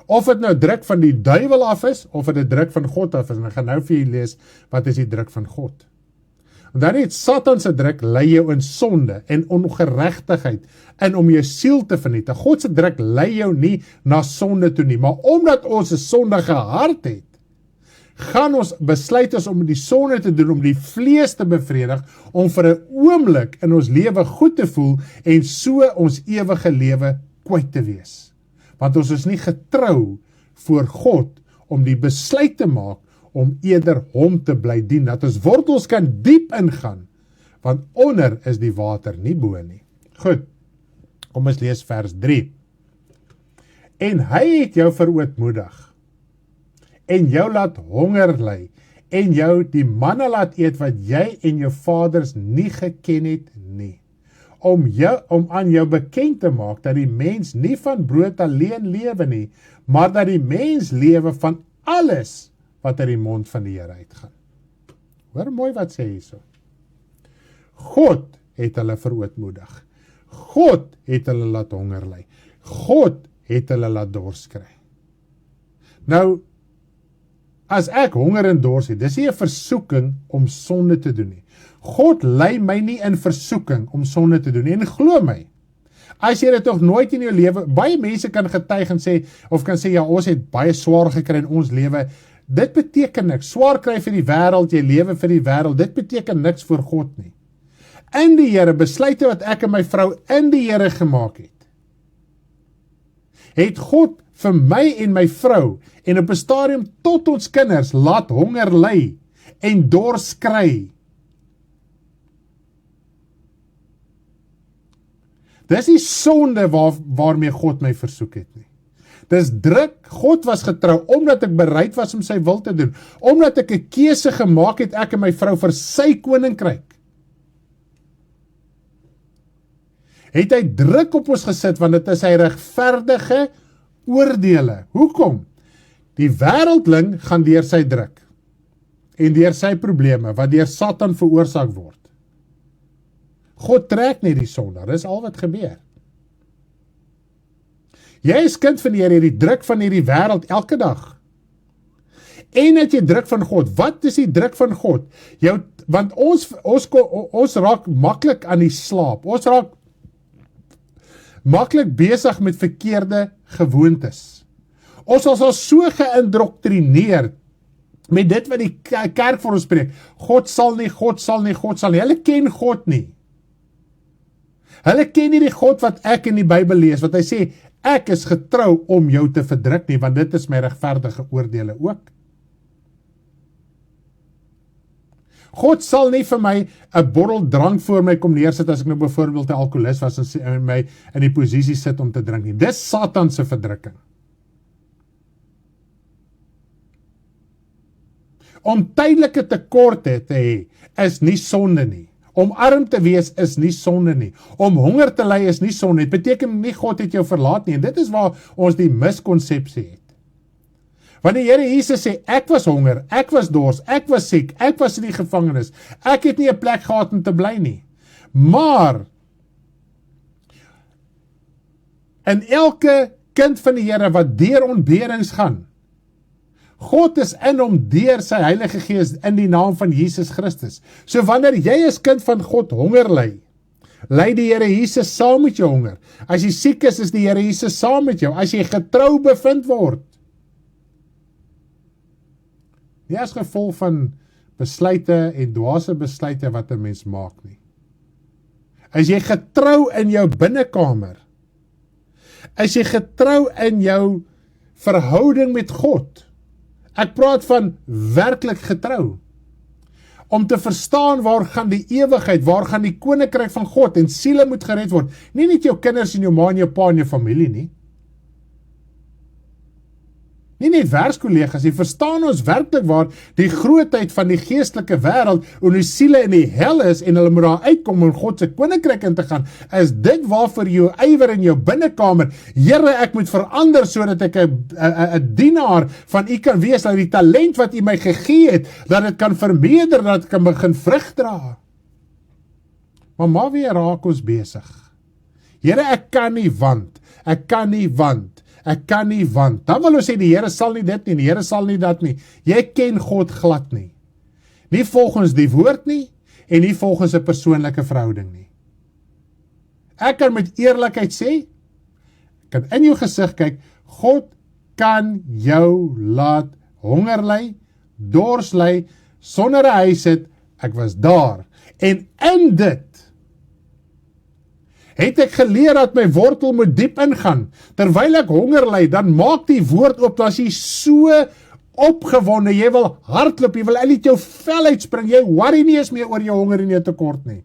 Speaker 3: Of het nou druk van die duiwel af is, of het druk van God af is, en ek gaan nou vir jy lees, wat is die druk van God? En dan het Satan se druk lei jou in sonde en ongeregtigheid en om jou siel te vernietig. God se druk lei jou nie na sonde toe nie, maar omdat ons 'n sondige hart het, gaan ons besluit ons om die sonde te doen, om die vlees te bevredig, om vir 'n oomblik in ons lewe goed te voel en so ons ewige lewe kwyt te wees. Want ons is nie getrou voor God om die besluit te maak om eerder hom te bly dien, dat ons wortels kan diep ingaan, want onder is die water nie bo nie. Goed, kom ons lees vers 3. En hy het jou verootmoedig, en jou laat honger ly, en jou die manna laat eet wat jy en jou vaders nie geken het nie, om aan jou bekend te maak dat die mens nie van brood alleen lewe nie, maar dat die mens lewe van alles wat uit die mond van die Here uitgaan. Hoor mooi wat sê hierso. God het hulle verootmoedig. God het hulle laat honger ly. God het hulle laat dors kry. Nou, as ek honger en dors het, dis nie 'n versoeking om sonde te doen nie. God lei my nie in versoeking om sonde te doen nie. En glo my, as jy dit tog nooit in jou lewe, baie mense kan getuig en sê, of kan sê, ja, ons het baie swaar gekry in ons lewe. Dit beteken niks. Swaar kry vir die wêreld, jy lewe vir die wêreld, dit beteken niks vir God nie. In die Here, besluite wat ek en my vrou in die Here gemaak het God vir my en my vrou, en op 'n stadium tot ons kinders, laat honger ly en dors kry. Dis nie sonde waarmee God my versoek het nie. Dis druk, God was getrou, omdat ek bereid was om sy wil te doen, omdat ek 'n keuse gemaak het, ek en my vrou, vir sy koninkryk. Het hy druk op ons gesit, want dit is sy regverdige oordeele. Hoekom? Die wêreldling gaan deur sy druk, en deur sy probleme, wat deur Satan veroorsaak word. God trek net die sondaar, dis al wat gebeur. Jy is kind van die Here, die druk van hierdie wêreld elke dag. En het jy druk van God. Wat is die druk van God? Want ons raak maklik aan die slaap. Ons raak maklik besig met verkeerde gewoontes. Ons is al so geïndoktrineer met dit wat die kerk vir ons spreek. God sal nie, God sal nie, God sal nie. Hulle ken God nie. Hulle ken nie die God wat ek in die Bybel lees, wat hy sê, ek is getrou om jou te verdruk nie, want dit is my regverdige oordeele ook. God sal nie vir my 'n bottel drank voor my kom neersit as ek nou byvoorbeeld 'n alkoholist was en my in die posisie sit om te drink nie. Dis Satan se verdrukking. Om tydelike tekorte te hê is nie sonde nie. Om arm te wees is nie sonde nie. Om honger te ly is nie sonde. Dit beteken nie God het jou verlaat nie. En dit is waar ons die miskonsepsie het. Wanneer die Here Jesus sê, ek was honger, ek was dors, ek was siek, ek was in die gevangenis, ek het nie 'n plek gehad om te bly nie. Maar, in elke kind van die Here wat deur ontberings gaan, God is in hom deur sy Heilige Gees in die naam van Jesus Christus. So wanneer jy as kind van God honger ly die Here Jesus saam met jou honger. As jy siek is die Here Jesus saam met jou. As jy getrou bevind word, nie as gevolg van besluite en dwaase besluite wat 'n mens maak nie. As jy getrou in jou binnekamer, as jy getrou in jou verhouding met God, ek praat van werklik getrou, om te verstaan waar gaan die ewigheid, waar gaan die koninkryk van God en siele moet gered word, nie net jou kinders en jou ma en jou pa en jou familie nie, nie net werkskollegas, jy verstaan ons werklik waar die grootheid van die geestelike wêreld en hoe siele in die hel is en hulle moet daar uitkom om God se koninkryk in te gaan, is dit waarvoor jou ywer in jou binnekamer, Here, ek moet verander sodat ek 'n dienaar van U kan wees, dat die talent wat U my gegee het, dat dit kan vermeerder, dat dit kan begin vrug dra. Maar weer raak ons besig. Here, ek kan nie want, dan wil ons sê, die Here sal nie dit nie, die Here sal nie dat nie. Jy ken God glad nie. Nie volgens die woord nie, en nie volgens 'n persoonlike verhouding nie. Ek kan met eerlikheid sê, ek kan in jou gesig kyk, God kan jou laat honger ly, dors ly, sonder 'n huis het, ek was daar. En in dit, het ek geleer dat my wortel moet diep ingaan. Terwyl ek honger ly, dan maak die woord op, as jy so opgewonde, jy wil hardloop, jy wil uit jou vel uitspring, jy worry nie eens meer oor jou honger en jou tekort nie.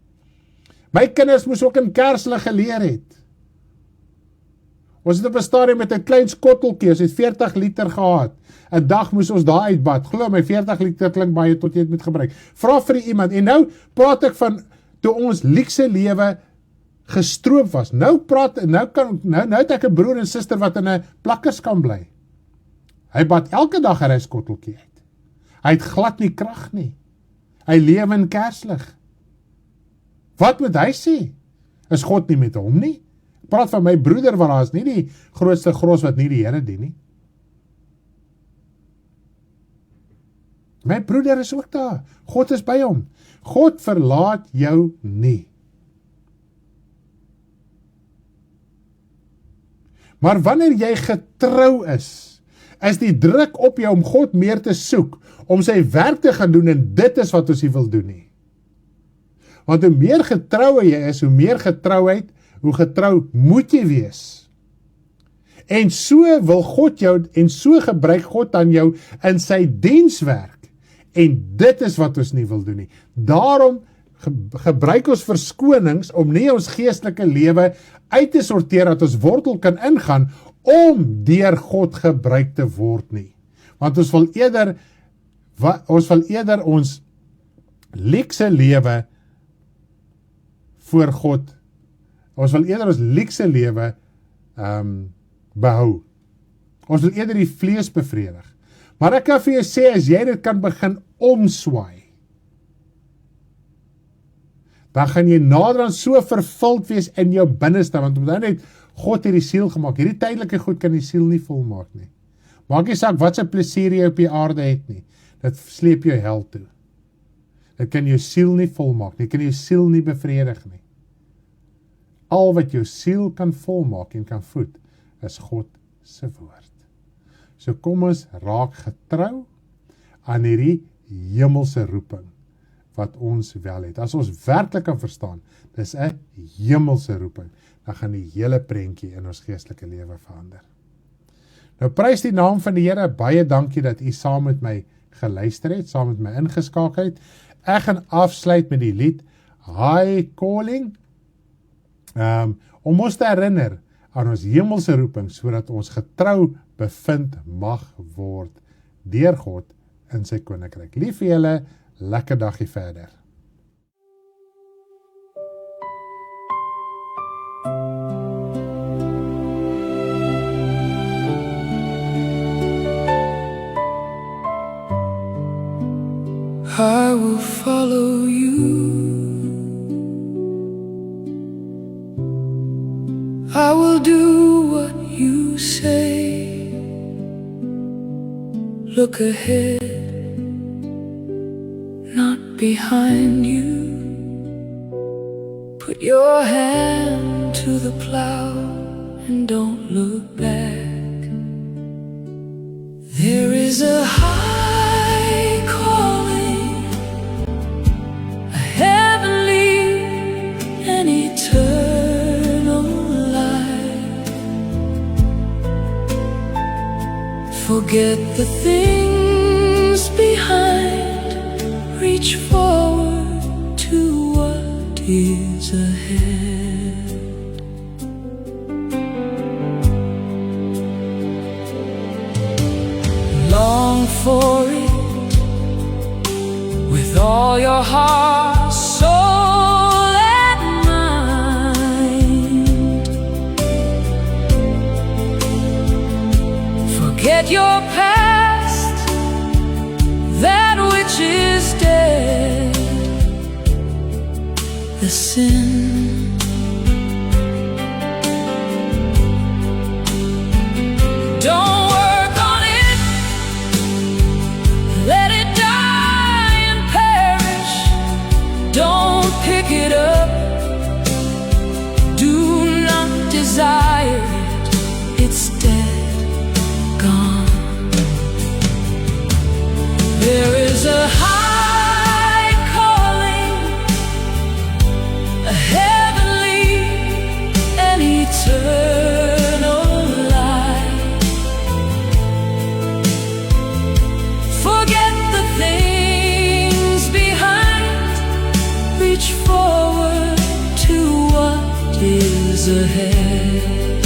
Speaker 3: My kinders moes ook in Kerslig geleer het. Ons het op 'n stadium met 'n klein skotteltjie, ons het 40 liter gehad. 'n Dag moes ons daar uitbad. Glo my, 40 liter klink baie tot jy dit moet gebruik. Vra vir iemand, en nou praat ek van, toe ons luukse lewe gestroop was. Nou het ek 'n broer en suster wat in 'n plakkers kan bly. Hy bad elke dag 'n skotteltjie uit. Hy het glad nie krag nie. Hy lewe in Kerslig. Wat moet hy sê? Is God nie met hom nie? Ek praat van my broeder, want daar is nie die grootste gros wat nie die Here dien nie. My broeder is ook daar. God is by hom. God verlaat jou nie. Maar wanneer jy getrou is die druk op jou om God meer te soek, om sy werk te gaan doen, en dit is wat ons nie wil doen nie. Want hoe meer getroue jy is, hoe meer getrouheid, hoe getrou moet jy wees. En so wil God jou, en so gebruik God aan jou in sy dienswerk. En dit is wat ons nie wil doen nie. Daarom gebruik ons verskonings om nie ons geestelike lewe uit te sorteer, dat ons wortel kan ingaan, om deur God gebruik te word nie. Want ons wil eerder ons luukse lewe voor God, ons wil eerder ons luukse lewe behou. Ons wil eerder die vlees bevredig. Maar ek kan vir jou sê, as jy dit kan begin omswaai, dan gaan jy naderhand so vervuld wees in jou binneste, want dan het God die siel gemaak. Hierdie tydelike goed kan die siel nie volmaak nie. Maak nie saak wat se plesier jy op die aarde het nie. Dit sleep jou hel toe. Dit kan jou siel nie volmaak nie, dit kan jou siel nie bevredig nie. Al wat jou siel kan volmaak en kan voed, is God se woord. So kom ons raak getrou aan hierdie hemelse roeping wat ons wel het. As ons werklik kan verstaan, dis 'n hemelse roeping, dan gaan die hele prentjie in ons geestelike lewe verander. Nou prys die naam van die Here, baie dankie dat u saam met my geluister het, saam met my ingeskakel het. Ek gaan afsluit met die lied High Calling, om ons te herinner aan ons hemelse roeping, sodat ons getrou bevind mag word deur God in sy koninkryk. Lief vir julle, lekker dagie verder.
Speaker 2: will follow you. I will do what you say. Look ahead, not behind you. Put your hand to the plow and don't look back. There is a high calling, a heavenly and eternal life. Forget the things behind, reach forward to what is ahead. Long for it with all your heart, soul and mind. Forget your past, that which is dead. The sin don't work on it, let it die and perish. Don't pick it up, do not desire it, it's dead, gone. There is a high calling, a heavenly and eternal life. Forget the things behind, reach forward to what is ahead.